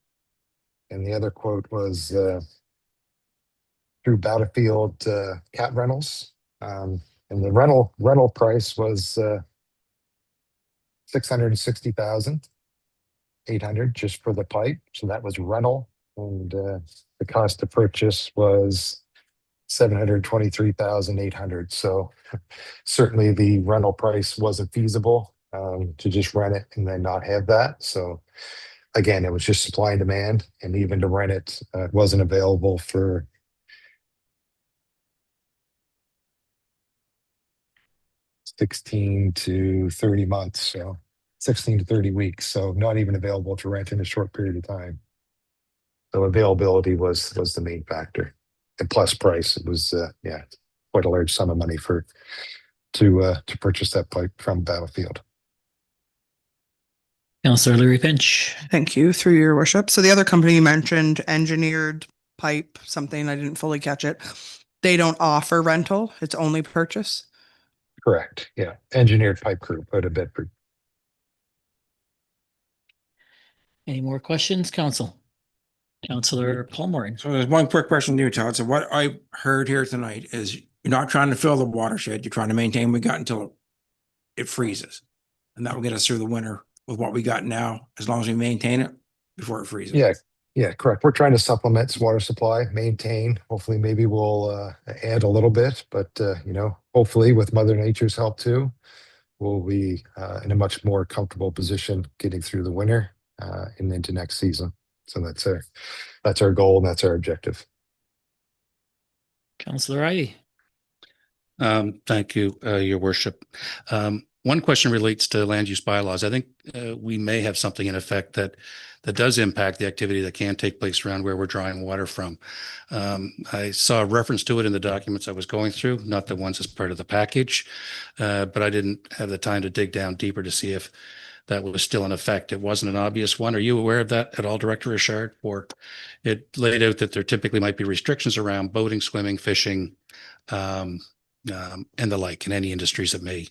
and the other quote was through Battlefield Cat Rentals, and the rental price was $660,800 just for the pipe. So that was rental, and the cost to purchase was $723,800. So certainly the rental price wasn't feasible to just rent it and then not have that. So again, it was just supply and demand, and even to rent it, it wasn't available for 16 to 30 months, so 16 to 30 weeks, so not even available to rent in a short period of time. So availability was the main factor, and plus price. It was quite a large sum of money to purchase that pipe from Battlefield. Councillor Louis Finch. Thank you, through your worship. So the other company you mentioned, Engineered Pipe, something, I didn't fully catch it. They don't offer rental, it's only purchase? Correct. Yeah. Engineered Pipe Group out of Bedford. Any more questions, council? Councillor Paul. So there's one quick question to you, Todd. So what I heard here tonight is you're not trying to fill the watershed. You're trying to maintain what we got until it freezes. And that will get us through the winter with what we got now, as long as we maintain it before it freezes. Yeah, correct. We're trying to supplement water supply, maintain. Hopefully, maybe we'll add a little bit, but hopefully with Mother Nature's help too, we'll be in a much more comfortable position getting through the winter and into next season. So that's our goal and that's our objective. Councillor Ivey. Thank you, Your Worship. One question relates to land use bylaws. I think we may have something in effect that does impact the activity that can take place around where we're drawing water from. I saw a reference to it in the documents I was going through, not the ones as part of the package, but I didn't have the time to dig down deeper to see if that was still in effect. It wasn't an obvious one. Are you aware of that at all, Director Richard? Or it laid out that there typically might be restrictions around boating, swimming, fishing, and the like in any industries that may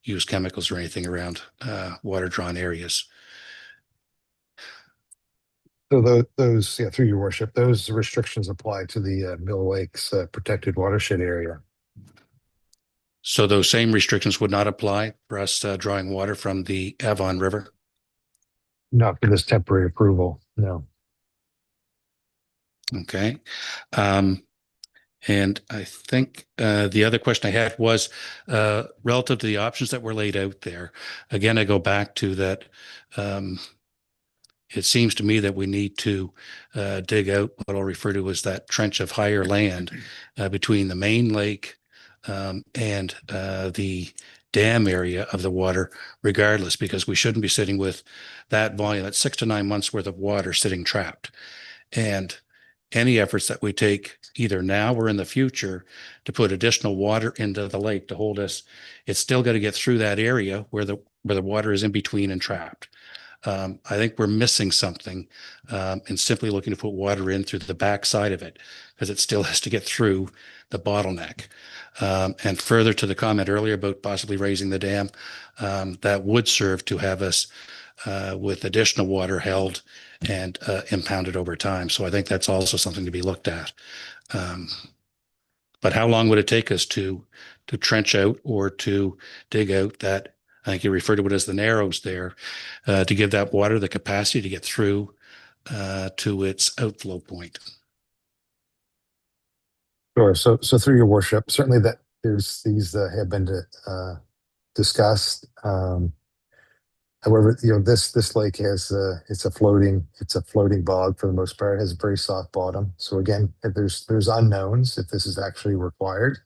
use chemicals or anything around water drawn areas. So those, through your worship, those restrictions apply to the Mill Lakes protected watershed area. So those same restrictions would not apply for us drawing water from the Avon River? Not for this temporary approval, no. Okay. And I think the other question I had was relative to the options that were laid out there. Again, I go back to that. It seems to me that we need to dig out what I'll refer to as that trench of higher land between the main lake and the dam area of the water, regardless, because we shouldn't be sitting with that volume, that's 6 to 9 months worth of water sitting trapped. And any efforts that we take either now or in the future to put additional water into the lake to hold us, it's still got to get through that area where the water is in between and trapped. I think we're missing something in simply looking to put water in through the back side of it, because it still has to get through the bottleneck. And further to the comment earlier about possibly raising the dam, that would serve to have us with additional water held and impounded over time. So I think that's also something to be looked at. But how long would it take us to trench out or to dig out that, I think you referred to it as the narrows there, to give that water the capacity to get through to its outflow point? Sure. So through your worship, certainly that there's these have been discussed. However, this lake has it's a floating bog for the most part. It has a very soft bottom. So again, if there's unknowns if this is actually required.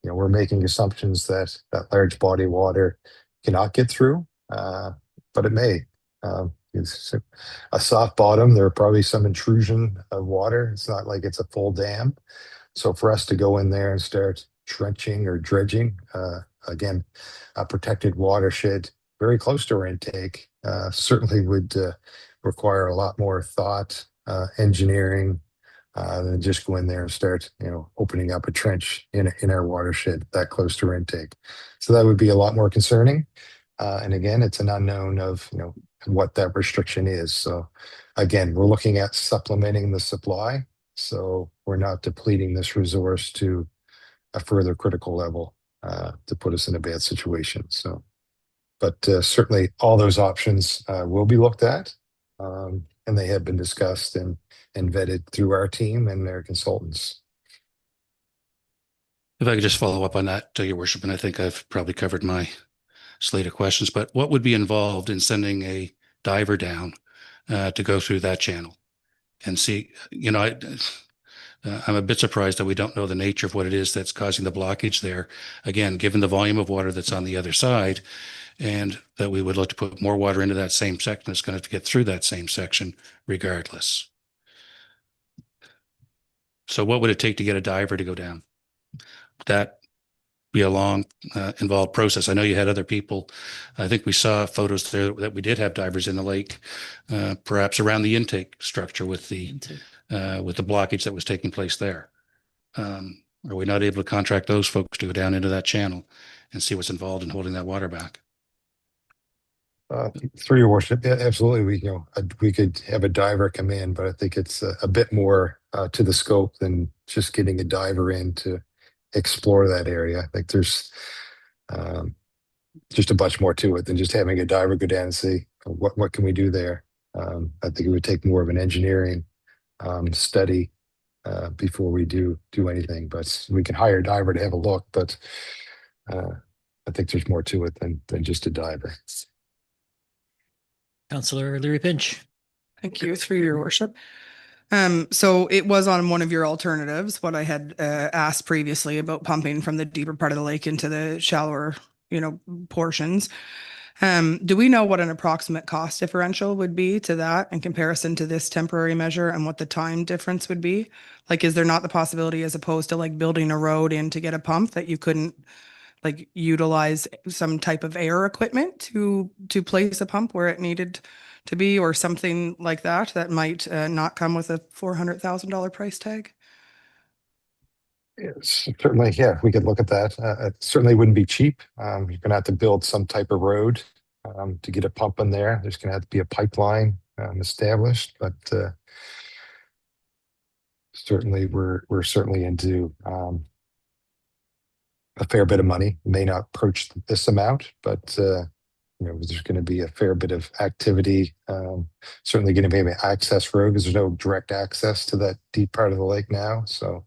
We're making assumptions that large body of water cannot get through, but it may. It's a soft bottom. There are probably some intrusion of water. It's not like it's a full dam. So for us to go in there and start trenching or dredging, again, a protected watershed very close to our intake certainly would require a lot more thought, engineering, than just go in there and start, opening up a trench in our watershed that close to our intake. So that would be a lot more concerning. And again, it's an unknown of, what that restriction is. So again, we're looking at supplementing the supply. So we're not depleting this resource to a further critical level to put us in a bad situation. So, but certainly all those options will be looked at, and they have been discussed and vetted through our team and their consultants. If I could just follow up on that, Your Worship, and I think I've probably covered my slate of questions, but what would be involved in sending a diver down to go through that channel and see, I'm a bit surprised that we don't know the nature of what it is that's causing the blockage there. Again, given the volume of water that's on the other side, and that we would look to put more water into that same section, it's going to have to get through that same section regardless. So what would it take to get a diver to go down? That be a long, involved process. I know you had other people. I think we saw photos there that we did have divers in the lake, perhaps around the intake structure with the blockage that was taking place there. Are we not able to contract those folks to go down into that channel and see what's involved in holding that water back? Through your worship, yeah, absolutely. We could have a diver come in, but I think it's a bit more to the scope than just getting a diver in to explore that area. I think there's just a bunch more to it than just having a diver go down and see what can we do there. I think it would take more of an engineering study before we do anything. But we can hire a diver to have a look. But I think there's more to it than just a diver. Councillor Leary Pinch. Thank you, through your worship. So it was on one of your alternatives, what I had asked previously about pumping from the deeper part of the lake into the shallower, portions. Do we know what an approximate cost differential would be to that in comparison to this temporary measure, and what the time difference would be? Like, is there not the possibility, as opposed to like building a road in to get a pump, that you couldn't like utilize some type of air equipment to place a pump where it needed to be, or something like that might not come with a $400,000 price tag? Yes, certainly, yeah, we could look at that. It certainly wouldn't be cheap. You're going to have to build some type of road to get a pump in there. There's going to have to be a pipeline established, but certainly we're certainly into a fair bit of money. May not approach this amount, but there's going to be a fair bit of activity. Certainly going to be an access road because there's no direct access to that deep part of the lake now. So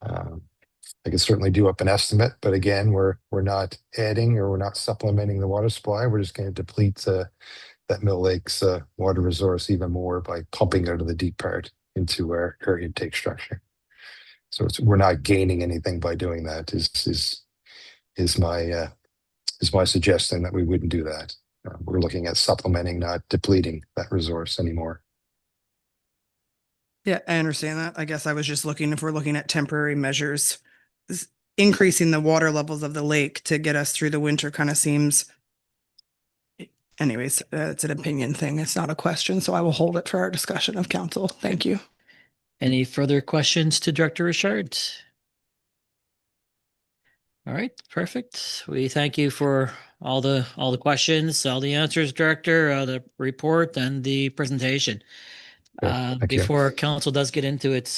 I can certainly do up an estimate, but again, we're not adding or we're not supplementing the water supply. We're just going to deplete that Mill Lake's water resource even more by pumping out of the deep part into our intake structure. So we're not gaining anything by doing that. Is my suggestion that we wouldn't do that. We're looking at supplementing, not depleting that resource anymore. Yeah, I understand that. I guess I was just looking, if we're looking at temporary measures, increasing the water levels of the lake to get us through the winter kind of seems. Anyways, it's an opinion thing. It's not a question, so I will hold it for our discussion of council. Thank you. Any further questions to Director Richard? All right, perfect. We thank you for all the questions, all the answers, Director, the report and the presentation. Thank you. Before council does get into its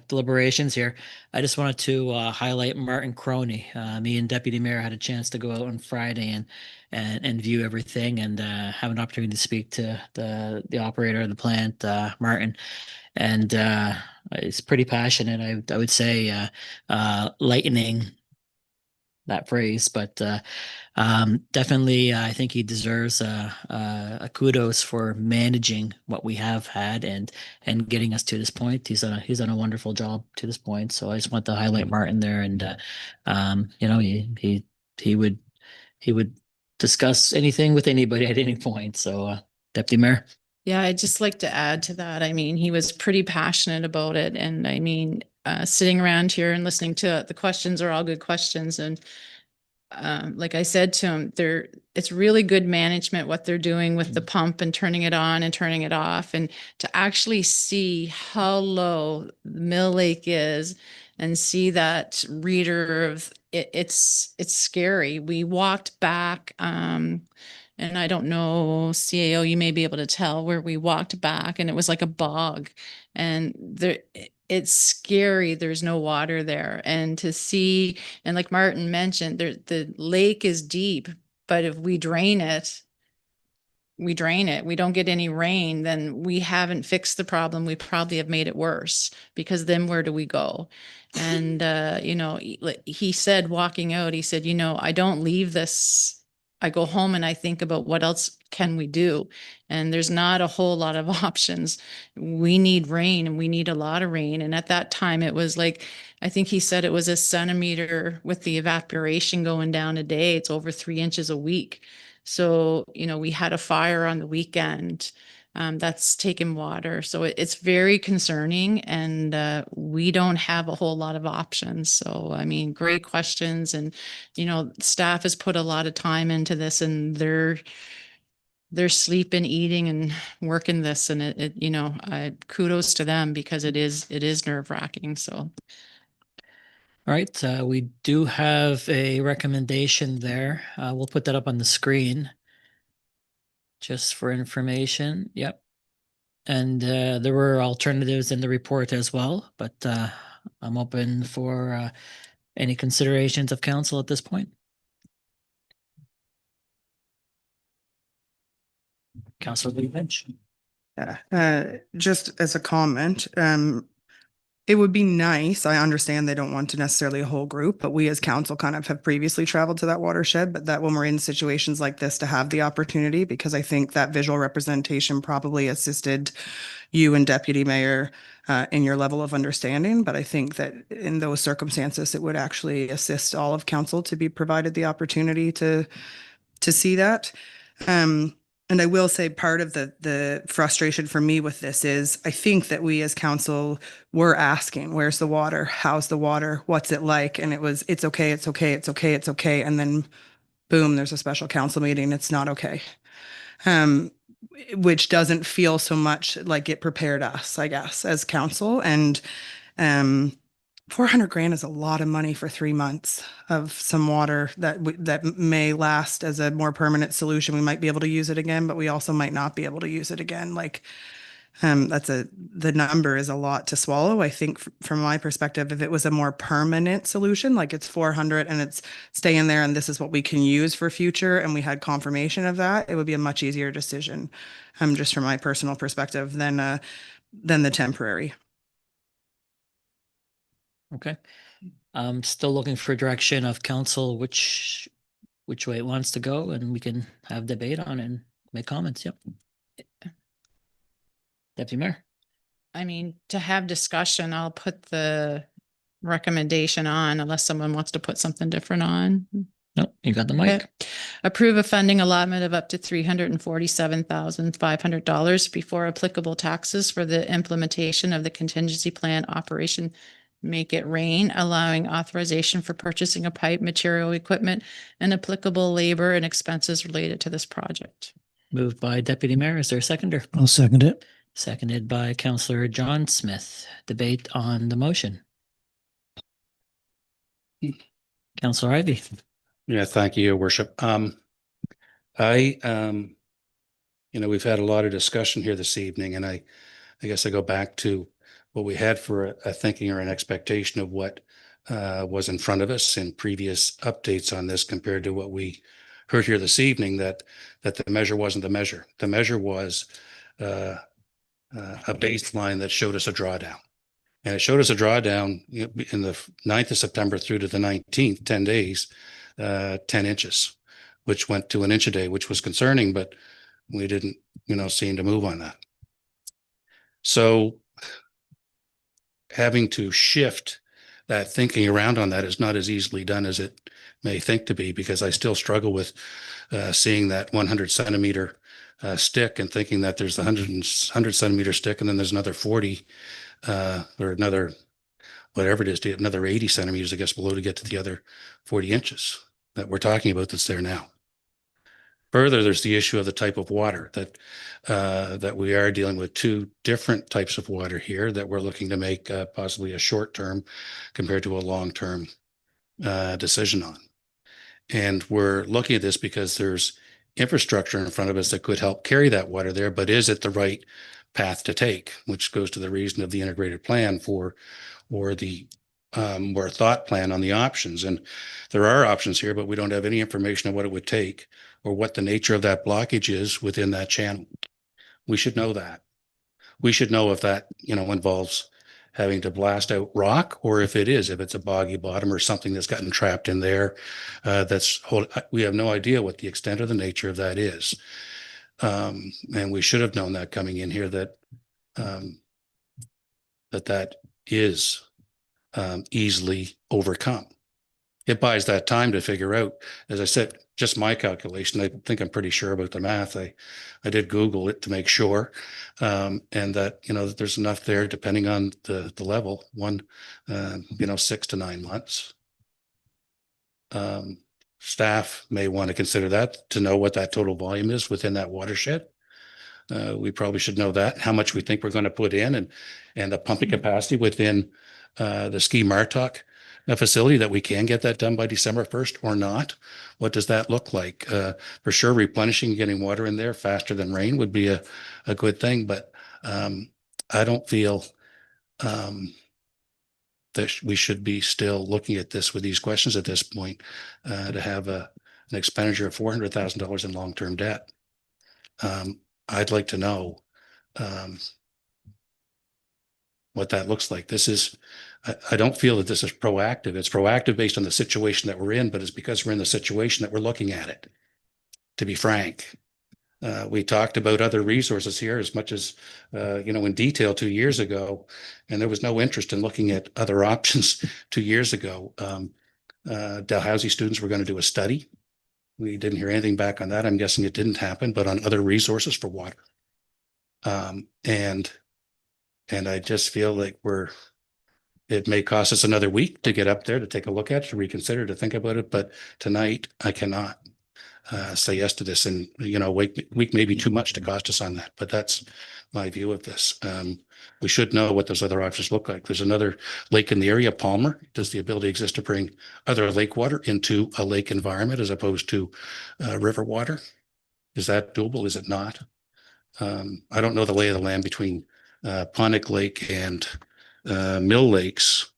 deliberations here, I just wanted to highlight Martin Croney. Me and Deputy Mayor had a chance to go out on Friday and view everything, and have an opportunity to speak to the operator of the plant, Martin. And it's pretty passionate. I would say lightning, that phrase, but definitely I think he deserves a kudos for managing what we have had and getting us to this point. He's done a wonderful job to this point. So I just want to highlight Martin there, and he would discuss anything with anybody at any point. So Deputy Mayor. Yeah, I'd just like to add to that. I mean, he was pretty passionate about it. And I mean, sitting around here and listening to the questions are all good questions. And like I said to him, it's really good management, what they're doing with the pump and turning it on and turning it off. And to actually see how low Mill Lake is and see that reader of it, it's scary. We walked back, and I don't know, CAO, you may be able to tell where we walked back, and it was like a bog, and it's scary. There's no water there. And to see, and like Martin mentioned, the lake is deep, but if we drain it, we don't get any rain, then we haven't fixed the problem. We probably have made it worse, because then where do we go? And, he said, walking out, he said, I don't leave this I go home and I think about what else can we do? And there's not a whole lot of options. We need rain and we need a lot of rain. And at that time it was like, I think he said it was a centimeter with the evaporation going down a day. It's over 3 inches a week. So, you know, we had a fire on the weekend. That's taken water. So it's very concerning, and we don't have a whole lot of options. So, I mean, great questions, and, you know, staff has put a lot of time into this, and they're sleeping, eating and working this, and it you know, kudos to them, because it is nerve wracking. So. All right, we do have a recommendation there. We'll put that up on the screen just for information. Yep. And there were alternatives in the report as well, but I'm open for any considerations of council at this point. Councilor Lee Lynch. Just as a comment, it would be nice. I understand they don't want to necessarily a whole group, but we as council kind of have previously traveled to that watershed, but that when we're in situations like this, to have the opportunity, because I think that visual representation probably assisted you and Deputy Mayor in your level of understanding. But I think that in those circumstances, it would actually assist all of council to be provided the opportunity to see that. And I will say part of the frustration for me with this is I think that we as council were asking, where's the water? How's the water? What's it like? And it was, it's okay, it's okay, it's okay, it's okay. And then boom, there's a special council meeting. It's not okay. Which doesn't feel so much like it prepared us, I guess, as council. And 400 grand is a lot of money for 3 months of some water that may last as a more permanent solution. We might be able to use it again, but we also might not be able to use it again. Like, the number is a lot to swallow. I think from my perspective, if it was a more permanent solution, like it's 400 and it's staying there and this is what we can use for future, and we had confirmation of that, it would be a much easier decision, just from my personal perspective than the temporary. Okay. I'm still looking for direction of council, which way it wants to go, and we can have debate on it and make comments. Yep. Deputy Mayor. I mean, to have discussion, I'll put the recommendation on unless someone wants to put something different on. No, you got the mic. Okay. Approve a funding allotment of up to $347,500 before applicable taxes for the implementation of the contingency plan operation Make It Rain, allowing authorization for purchasing of pipe, material, equipment, and applicable labor and expenses related to this project. Moved by Deputy Mayor. Is there a seconder? I'll second it. Seconded by Councillor John Smith. Debate on the motion. Councillor Ivey. Yeah, thank you, Your Worship. You know, we've had a lot of discussion here this evening, and I guess I go back to what we had for a thinking or an expectation of what was in front of us in previous updates on this compared to what we heard here this evening, that the measure wasn't the measure. The measure was a baseline that showed us a drawdown. And it showed us a drawdown in the 9th of September through to the 19th, 10 days, 10 inches, which went to an inch a day, which was concerning, but we didn't, seem to move on that. So having to shift that thinking around on that is not as easily done as it may think to be, because I still struggle with seeing that 100 centimeter stick and thinking that there's the 100 centimeter stick and then there's another 40 or another, whatever it is, another 80 centimeters, I guess, below to get to the other 40 inches that we're talking about that's there now. Further, there's the issue of the type of water that we are dealing with, two different types of water here that we're looking to make possibly a short-term compared to a long-term decision on. And we're looking at this because there's infrastructure in front of us that could help carry that water there, but is it the right path to take, which goes to the reason of the integrated plan or the or thought plan on the options. And there are options here, but we don't have any information on what it would take or what the nature of that blockage is within that channel. We should know that. We should know if that, involves having to blast out rock, or if it's a boggy bottom or something that's gotten trapped in there. We have no idea what the extent or the nature of that is. And we should have known that coming in here that that is easily overcome. It buys that time to figure out, as I said, just my calculation. I think I'm pretty sure about the math. I did Google it to make sure. And that, that there's enough there depending on the level, 6 to 9 months. Staff may want to consider that to know what that total volume is within that watershed. We probably should know that, how much we think we're going to put in and the pumping capacity within the Ski Martok facility, that we can get that done by December 1st or not. What does that look like? For sure, replenishing, getting water in there faster than rain would be a good thing, but I don't feel that we should be still looking at this with these questions at this point, to have an expenditure of $400,000 in long-term debt. I'd like to know what that looks like. I don't feel that this is proactive. It's proactive based on the situation that we're in, but it's because we're in the situation that we're looking at it, to be frank. We talked about other resources here as much as, in detail 2 years ago, and there was no interest in looking at other options 2 years ago. Dalhousie students were going to do a study. We didn't hear anything back on that. I'm guessing it didn't happen, but on other resources for water. And I just feel like it may cost us another week to get up there, to take a look at it, to reconsider, to think about it. But tonight I cannot say yes to this, and a week may be too much to cost us on that, but that's my view of this. We should know what those other options look like. There's another lake in the area, Palmer. Does the ability exist to bring other lake water into a lake environment as opposed to river water? Is that doable? Is it not? I don't know the lay of the land between Ponick Lake and Mill Lakes.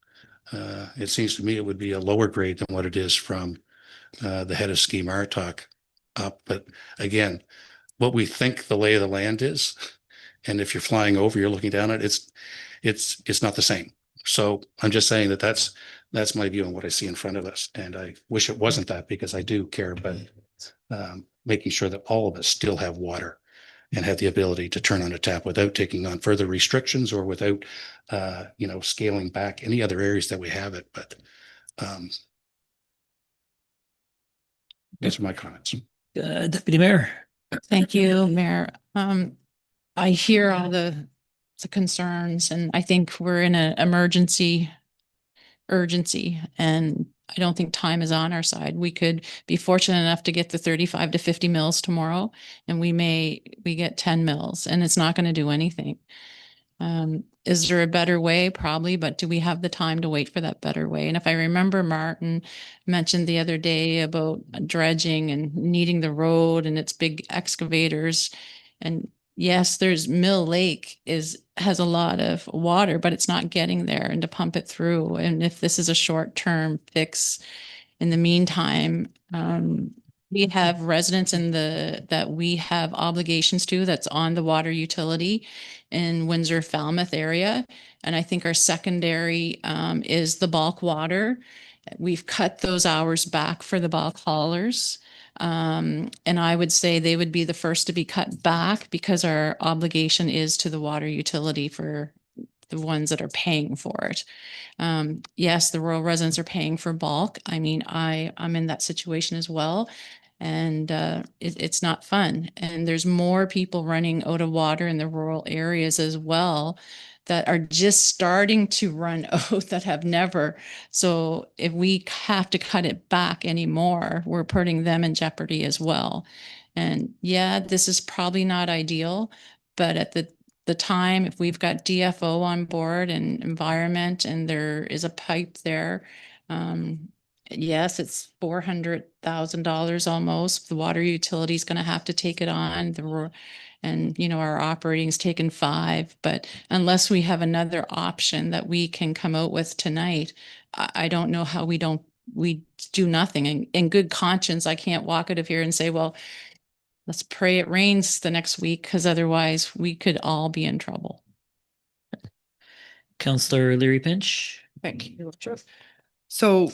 It seems to me it would be a lower grade than what it is from the head of Ski Martok up. But again, what we think the lay of the land is, and if you're flying over, you're looking down at it, it's not the same. So I'm just saying that's my view on what I see in front of us. And I wish it wasn't that, because I do care about making sure that all of us still have water and have the ability to turn on a tap without taking on further restrictions or without, scaling back any other areas that we have it. But those are my comments. Deputy Mayor. Thank you, Mayor. I hear all the concerns, and I think we're in an urgency, and I don't think time is on our side. We could be fortunate enough to get the 35 to 50 mils tomorrow, and we get 10 mils, and it's not going to do anything. Is there a better way? Probably, but do we have the time to wait for that better way? And if I remember, Martin mentioned the other day about dredging and needing the road and its big excavators. And yes, there's Mill Lake has a lot of water, but it's not getting there, and to pump it through. And if this is a short-term fix, in the meantime, we have residents that we have obligations to, that's on the water utility in Windsor Falmouth area. And I think our secondary is the bulk water. We've cut those hours back for the bulk haulers. And I would say they would be the first to be cut back, because our obligation is to the water utility for the ones that are paying for it. Yes, the rural residents are paying for bulk. I mean, I'm in that situation as well. And it's not fun. And there's more people running out of water in the rural areas as well, that are just starting to run out, that have never. So if we have to cut it back anymore, we're putting them in jeopardy as well. And yeah, this is probably not ideal, but at the time, if we've got DFO on board and environment, and there is a pipe there, yes, it's $400,000 almost. The water utility is going to have to take it on. And our operating's taken 5, but unless we have another option that we can come out with tonight, I don't know how we do nothing. And in good conscience, I can't walk out of here and say, well, let's pray it rains the next week, because otherwise we could all be in trouble. Counselor Leary Pinch. Thank you. So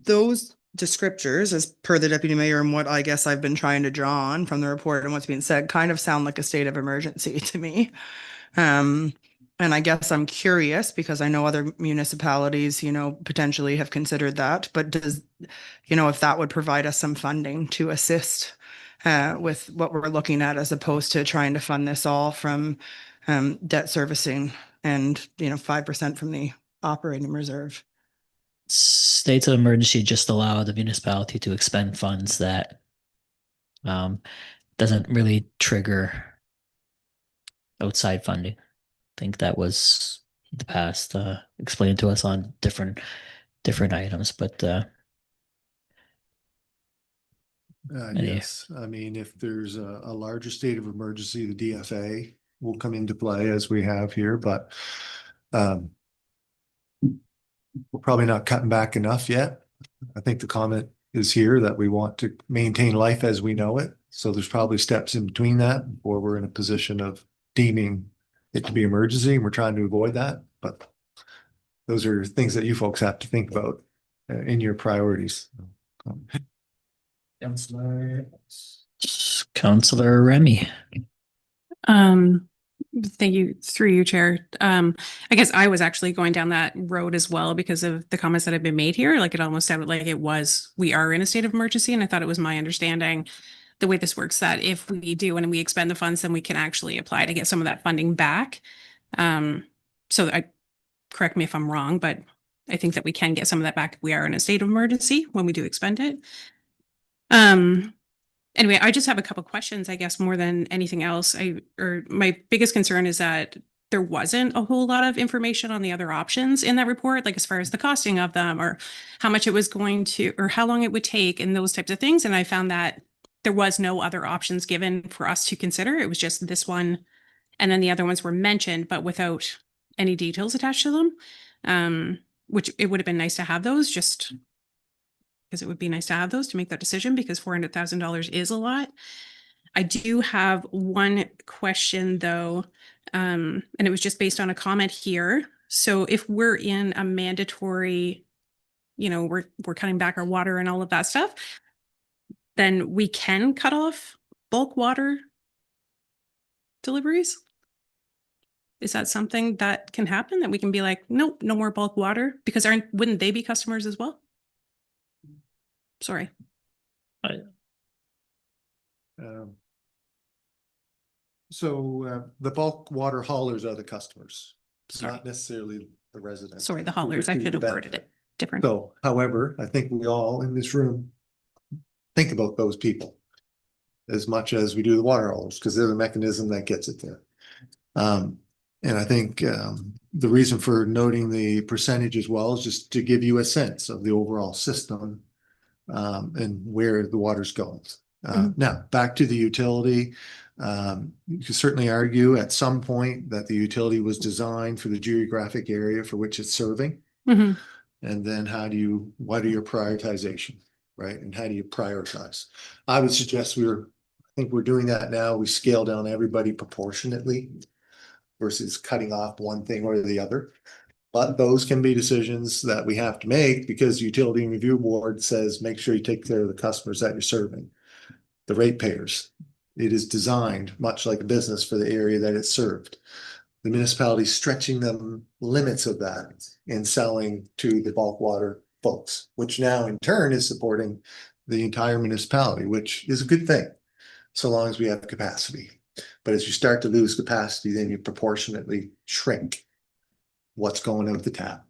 those descriptors, as per the deputy mayor and what I guess I've been trying to draw on from the report and what's being said, kind of sound like a state of emergency to me. And I guess I'm curious because I know other municipalities, you know, potentially have considered that, but does, you know, if that would provide us some funding to assist with what we're looking at, as opposed to trying to fund this all from debt servicing and, you know, 5% from the operating reserve. States of emergency just allow the municipality to expend funds that doesn't really trigger outside funding. I think that was in the past explained to us on different items, but Yes, I mean, if there's a larger state of emergency, the DFA will come into play as we have here, but we're probably not cutting back enough yet. I think the comment is here that we want to maintain life as we know it. So there's probably steps in between that before we're in a position of deeming it to be emergency, and we're trying to avoid that. But those are things that you folks have to think about in your priorities. Counselor Remy. Thank you, through you, Chair. I guess I was actually going down that road as well because of the comments that have been made here. Like, it almost sounded like we are in a state of emergency, and I thought it was my understanding the way this works that if we do and we expend the funds, then we can actually apply to get some of that funding back. Correct me if I'm wrong, but I think that we can get some of that back if we are in a state of emergency when we do expend it. Anyway, I just have a couple questions, I guess, more than anything else. My biggest concern is that there wasn't a whole lot of information on the other options in that report, like as far as the costing of them or how much it was going to, or how long it would take and those types of things. And I found that there was no other options given for us to consider. It was just this one. And then the other ones were mentioned, but without any details attached to them, which it would have been nice to have those, just because it would be nice to have those to make that decision, because $400,000 is a lot. I do have one question though, and it was just based on a comment here. So if we're in a mandatory, you know, we're cutting back our water and all of that stuff, then we can cut off bulk water deliveries? Is that something that can happen, that we can be like, nope, no more bulk water? Because wouldn't they be customers as well? Sorry. So the bulk water haulers are the customers, Sorry. not necessarily the residents. Sorry, the haulers. I should have worded it different. So, however, I think we all in this room think about those people as much as we do the water haulers, because they're the mechanism that gets it there. And I think the reason for noting the percentage as well is just to give you a sense of the overall system and where the water's going. Now, back to the utility. You can certainly argue at some point that the utility was designed for the geographic area for which it's serving. And then what are your prioritization, right? And how do you prioritize? I would suggest I think we're doing that now. We scale down everybody proportionately versus cutting off one thing or the other. But those can be decisions that we have to make because the Utility Review Board says, make sure you take care of the customers that you're serving, the ratepayers. It is designed much like a business for the area that it's served. The municipality stretching the limits of that and selling to the bulk water folks, which now in turn is supporting the entire municipality, which is a good thing, so long as we have capacity. But as you start to lose capacity, then you proportionately shrink what's going out the tap.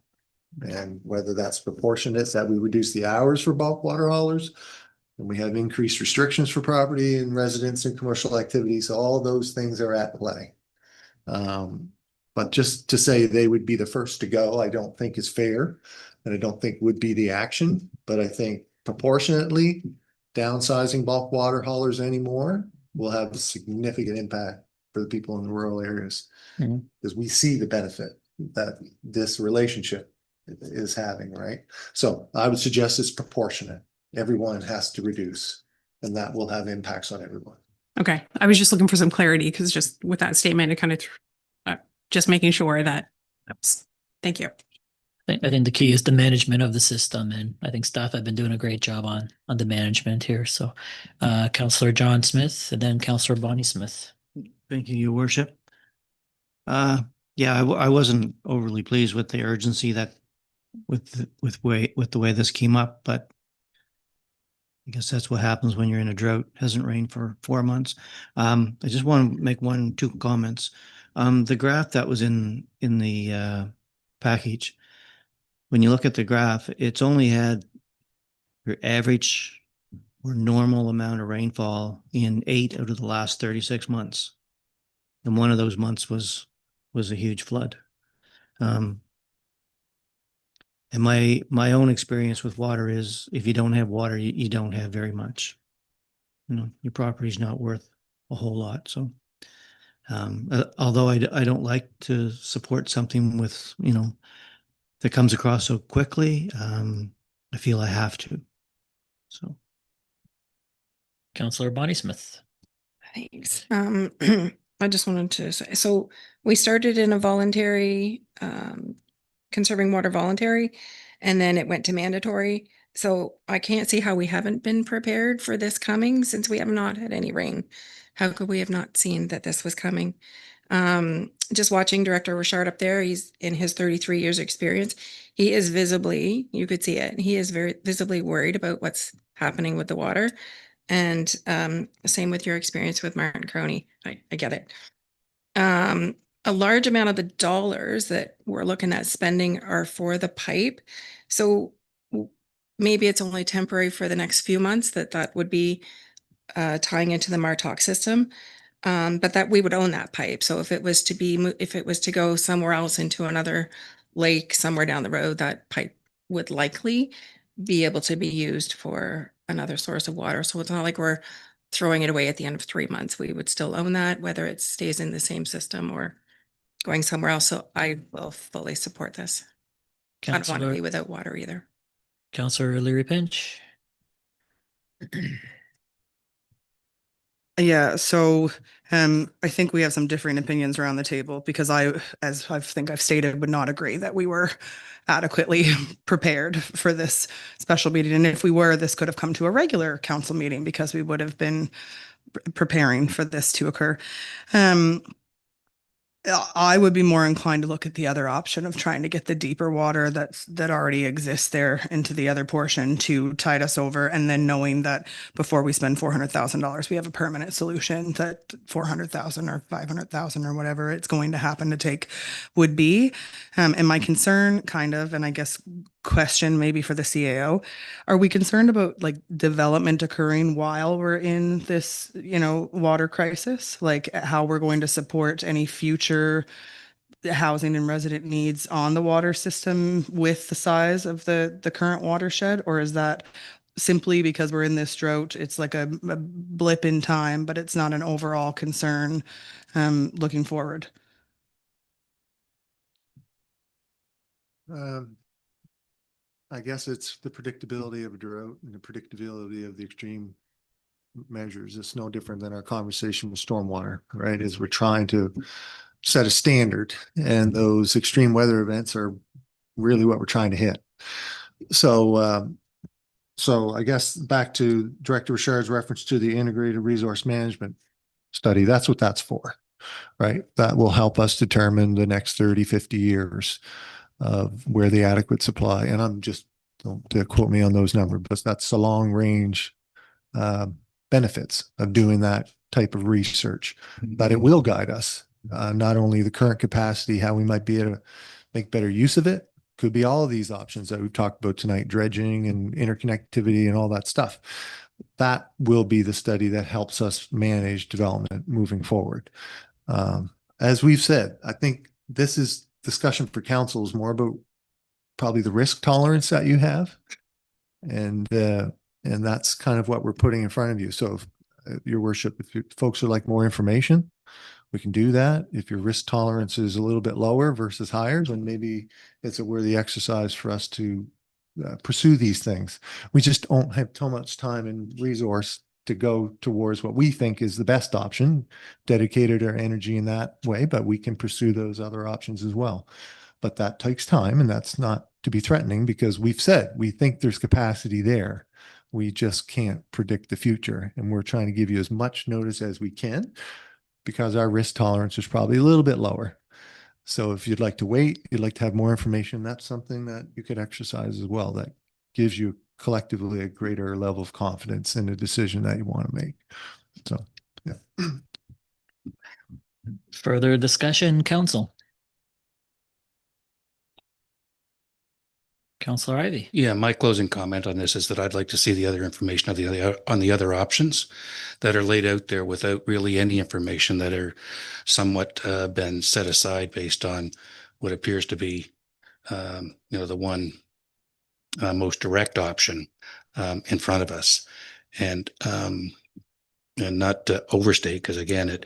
And whether that's proportionate, that we reduce the hours for bulk water haulers, and we have increased restrictions for property and residents and commercial activities, all those things are at play. But just to say they would be the first to go, I don't think is fair, and I don't think would be the action. But I think proportionately downsizing bulk water haulers anymore will have a significant impact for the people in the rural areas, because we see the benefit that this relationship is having, right? So I would suggest it's proportionate. Everyone has to reduce, and that will have impacts on everyone. Okay. I was just looking for some clarity because just with that statement, it kind of just making sure that Thank you. I think the key is the management of the system, and I think staff have been doing a great job on the management here. So, Councillor John Smith, and then Councillor Bonnie Smith. Thank you, Your Worship. Yeah, I wasn't overly pleased with the urgency that with the way this came up, but I guess that's what happens when you're in a drought. Hasn't rained for 4 months. I just want to make two comments. The graph that was in the package, when you look at the graph, it's only had your average or normal amount of rainfall in 8 out of the last 36 months. And one of those months was a huge flood. And my own experience with water is if you don't have water, you don't have very much. You know, your property's not worth a whole lot. So although I don't like to support something with, you know, that comes across so quickly, I feel I have to. So. Councillor Bonnie Smith. Thanks. I just wanted to say, so we started in a voluntary, conserving water voluntary, and then it went to mandatory. So I can't see how we haven't been prepared for this coming since we have not had any rain. How could we have not seen that this was coming? Just watching Director Richard up there, he's in his 33 years experience. He is visibly, you could see it. He is very visibly worried about what's happening with the water. And same with your experience with Martin Crony. I get it. A large amount of the dollars that we're looking at spending are for the pipe. So maybe it's only temporary for the next few months that would be tying into the Martok system. But that we would own that pipe. So if it was to go somewhere else into another lake somewhere down the road, that pipe would likely be able to be used for another source of water. So it's not like we're throwing it away at the end of 3 months. We would still own that, whether it stays in the same system or going somewhere else. So I will fully support this. I don't want to be without water either. Councillor Leary Pinch. Yeah, so I think we have some differing opinions around the table because as I think I've stated, would not agree that we were adequately prepared for this special meeting. And if we were, this could have come to a regular council meeting because we would have been preparing for this to occur. I would be more inclined to look at the other option of trying to get the deeper water that already exists there into the other portion to tide us over, and then knowing that before we spend $400,000, we have a permanent solution that 400,000 or 500,000 or whatever it's going to happen to take would be. And my concern kind of, and I guess question maybe for the CAO, are we concerned about like development occurring while we're in this, you know, water crisis, like how we're going to support any future housing and resident needs on the water system with the size of the current watershed? Or is that simply because we're in this drought, it's like a blip in time, but it's not an overall concern looking forward? I guess it's the predictability of a drought and the predictability of the extreme measures. It's no different than our conversation with stormwater, right? As we're trying to set a standard, and those extreme weather events are really what we're trying to hit. So, so I guess back to Director Richard's reference to the integrated resource management study, that's what that's for, right? That will help us determine the next 30, 50 years of where the adequate supply, and I'm just, don't quote me on those numbers, but that's the long range benefits of doing that type of research. But it will guide us, not only the current capacity, how we might be able to make better use of it, could be all of these options that we've talked about tonight, dredging and interconnectivity and all that stuff. That will be the study that helps us manage development moving forward. As we've said, I think this is discussion for council is more about probably the risk tolerance that you have. And that's kind of what we're putting in front of you. So if, your worship, if folks would like more information, we can do that. If your risk tolerance is a little bit lower versus higher, then maybe it's a worthy exercise for us to pursue these things. We just don't have too much time and resource to go towards what we think is the best option, dedicated our energy in that way, but we can pursue those other options as well. but that takes time, and that's not to be threatening because we've said we think there's capacity there. We just can't predict the future, and we're trying to give you as much notice as we can because our risk tolerance is probably a little bit lower. So if you'd like to wait, you'd like to have more information, that's something that you could exercise as well. That gives you collectively a greater level of confidence in the decision that you want to make. So, yeah. Further discussion, council? Councillor Ivy. Yeah, my closing comment on this is that I'd like to see the other information of on the other options that are laid out there without really any information that are somewhat been set aside based on what appears to be, the one most direct option in front of us. And not to overstate, because again,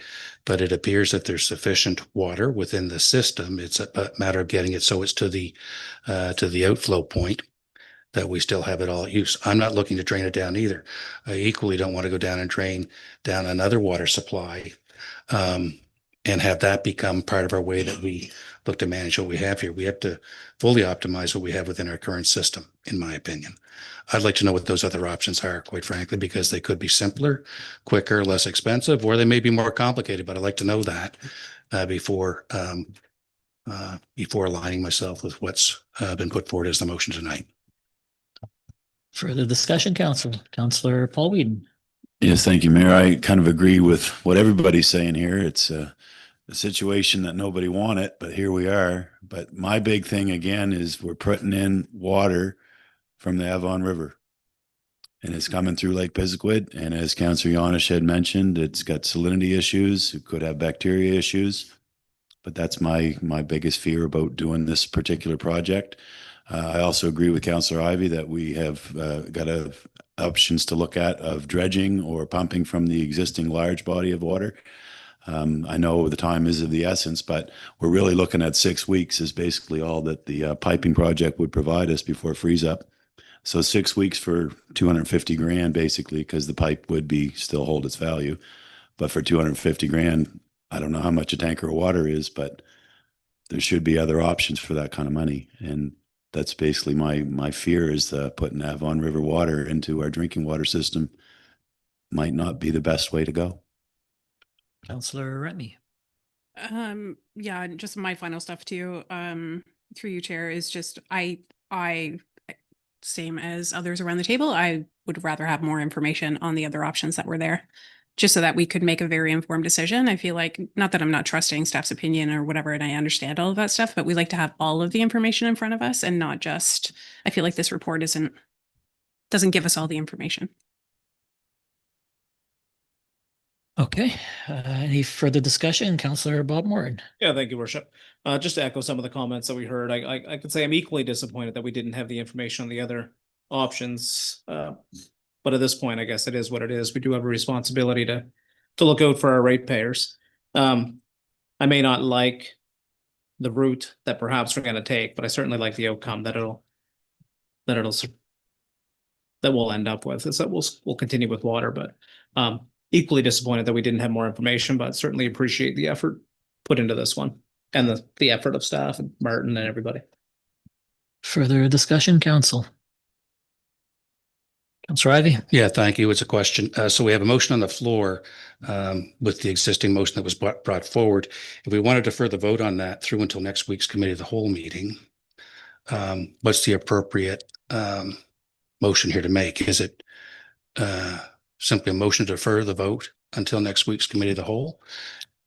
but it appears that there's sufficient water within the system. It's a matter of getting it so it's to the outflow point that we still have it all at use. I'm not looking to drain it down either. I equally don't want to go down and drain down another water supply and have that become part of our way that we look to manage what we have here. We have to fully optimize what we have within our current system, in my opinion. I'd like to know what those other options are, quite frankly, because they could be simpler, quicker, less expensive, or they may be more complicated, but I'd like to know that before aligning myself with what's been put forward as the motion tonight. Further discussion, council. Councillor Paul Whedon. Yes, thank you, Mayor. I kind of agree with what everybody's saying here. It's a situation that nobody wanted, but here we are. But my big thing again is we're putting in water from the Avon River, and it's coming through Lake Pisiquid. And as Councillor Yanish had mentioned, it's got salinity issues. It could have bacteria issues, but that's my biggest fear about doing this particular project. I also agree with Councillor Ivy that we have got options to look at of dredging or pumping from the existing large body of water. I know the time is of the essence, but we're really looking at 6 weeks is basically all that the piping project would provide us before freeze up. So 6 weeks for 250 grand, basically, because the pipe would be still hold its value. But for 250 grand, I don't know how much a tanker of water is, but there should be other options for that kind of money. And that's basically my fear is putting Avon River water into our drinking water system might not be the best way to go. Councillor Remy. Yeah, and just my final stuff too, through you, Chair, is just I same as others around the table, I would rather have more information on the other options that were there, just so that we could make a very informed decision. I feel like, not that I'm not trusting staff's opinion or whatever, and I understand all of that stuff, but we like to have all of the information in front of us and not just, I feel like this report doesn't give us all the information. Okay. Any further discussion? Councillor Bob Moran. Yeah, thank you, Worship. Just to echo some of the comments that we heard, I could say I'm equally disappointed that we didn't have the information on the other options. But at this point, I guess it is what it is. We do have a responsibility to look out for our ratepayers. I may not like the route that perhaps we're going to take, but I certainly like the outcome that we'll end up with. Is that we'll continue with water, but equally disappointed that we didn't have more information, but certainly appreciate the effort put into this one and the effort of staff and Martin and everybody. Further discussion, council. Councillor Ivy. Yeah, thank you. It's a question. So we have a motion on the floor with the existing motion that was brought forward. If we wanted to further vote on that through until next week's committee of the whole meeting, what's the appropriate motion here to make? Is it simply a motion to defer the vote until next week's committee of the whole?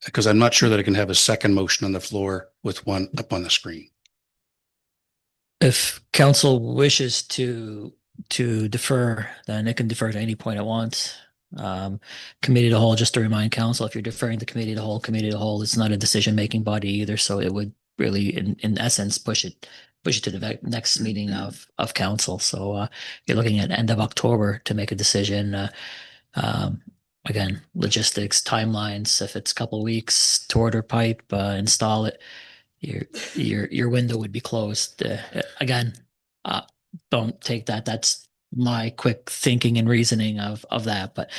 Because I'm not sure that I can have a second motion on the floor with one up on the screen. If council wishes to defer, then it can defer to any point it wants. Committee of the whole, just to remind council, if you're deferring the committee of the whole is not a decision-making body either. So it would really, in essence, push it to the next meeting of council. So you're looking at end of October to make a decision. Again, logistics, timelines, if it's a couple of weeks to order pipe, install it, your window would be closed. Again, don't take that. That's my quick thinking and reasoning of that. But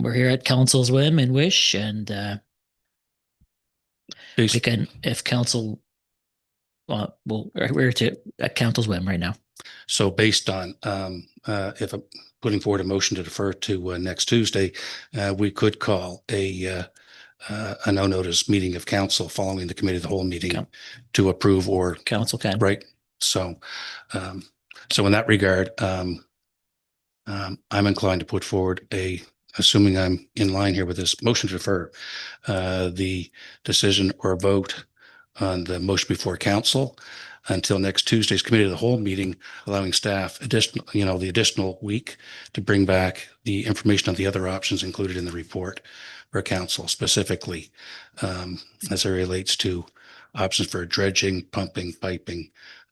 we're here at council's whim and wish, and we can, if council Well, we're to at council's whim right now. So based on, if I'm putting forward a motion to defer to next Tuesday, we could call a no notice meeting of council following the committee of the whole meeting to approve or Council can. right. So, so in that regard, I'm inclined to put forward assuming I'm in line here with this motion to defer, the decision or vote on the motion before council until next Tuesday's committee of the whole meeting, allowing staff the additional week to bring back the information on the other options included in the report for council, specifically as it relates to options for dredging, pumping, piping,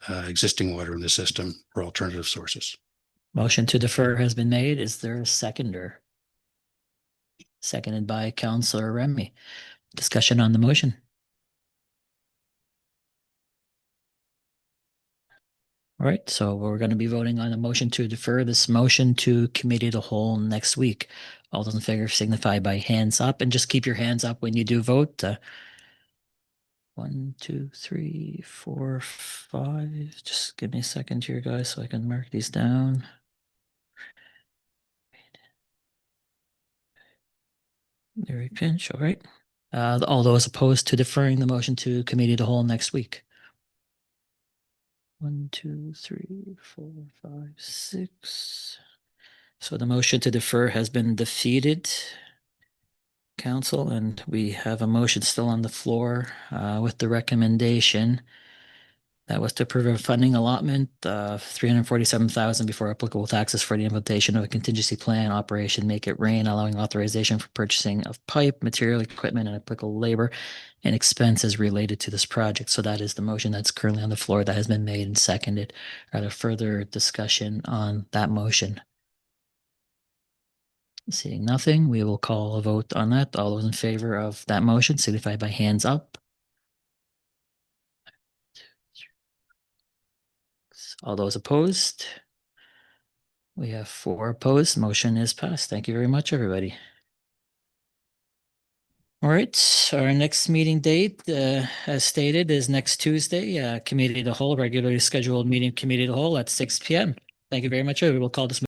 existing water in the system or alternative sources. Motion to defer has been made. Is there a seconder? Seconded by Councillor Remy. Discussion on the motion. All right, so we're going to be voting on a motion to defer this motion to committee of the whole next week. All those in favor signify by hands up, and just keep your hands up when you do vote. 1, 2, 3, 4, 5. Just give me a second here, guys, so I can mark these down. Larry Pinch, all right. All those opposed to deferring the motion to committee of the whole next week. 1, 2, 3, 4, 5, 6. So the motion to defer has been defeated, council, and we have a motion still on the floor with the recommendation that was to approve a funding allotment of $347,000 before applicable taxes for the implementation of a contingency plan operation Make It Rain, allowing authorization for purchasing of pipe, material, equipment, and applicable labor and expenses related to this project. So that is the motion that's currently on the floor that has been made and seconded. Are there further discussion on that motion? Seeing nothing, we will call a vote on that. All those in favor of that motion signify by hands up. All those opposed? We have 4 opposed. Motion is passed. Thank you very much, everybody. All right, our next meeting date, as stated, is next Tuesday. Committee of the whole, regularly scheduled meeting, committee of the whole at 6 p.m. Thank you very much. We will call this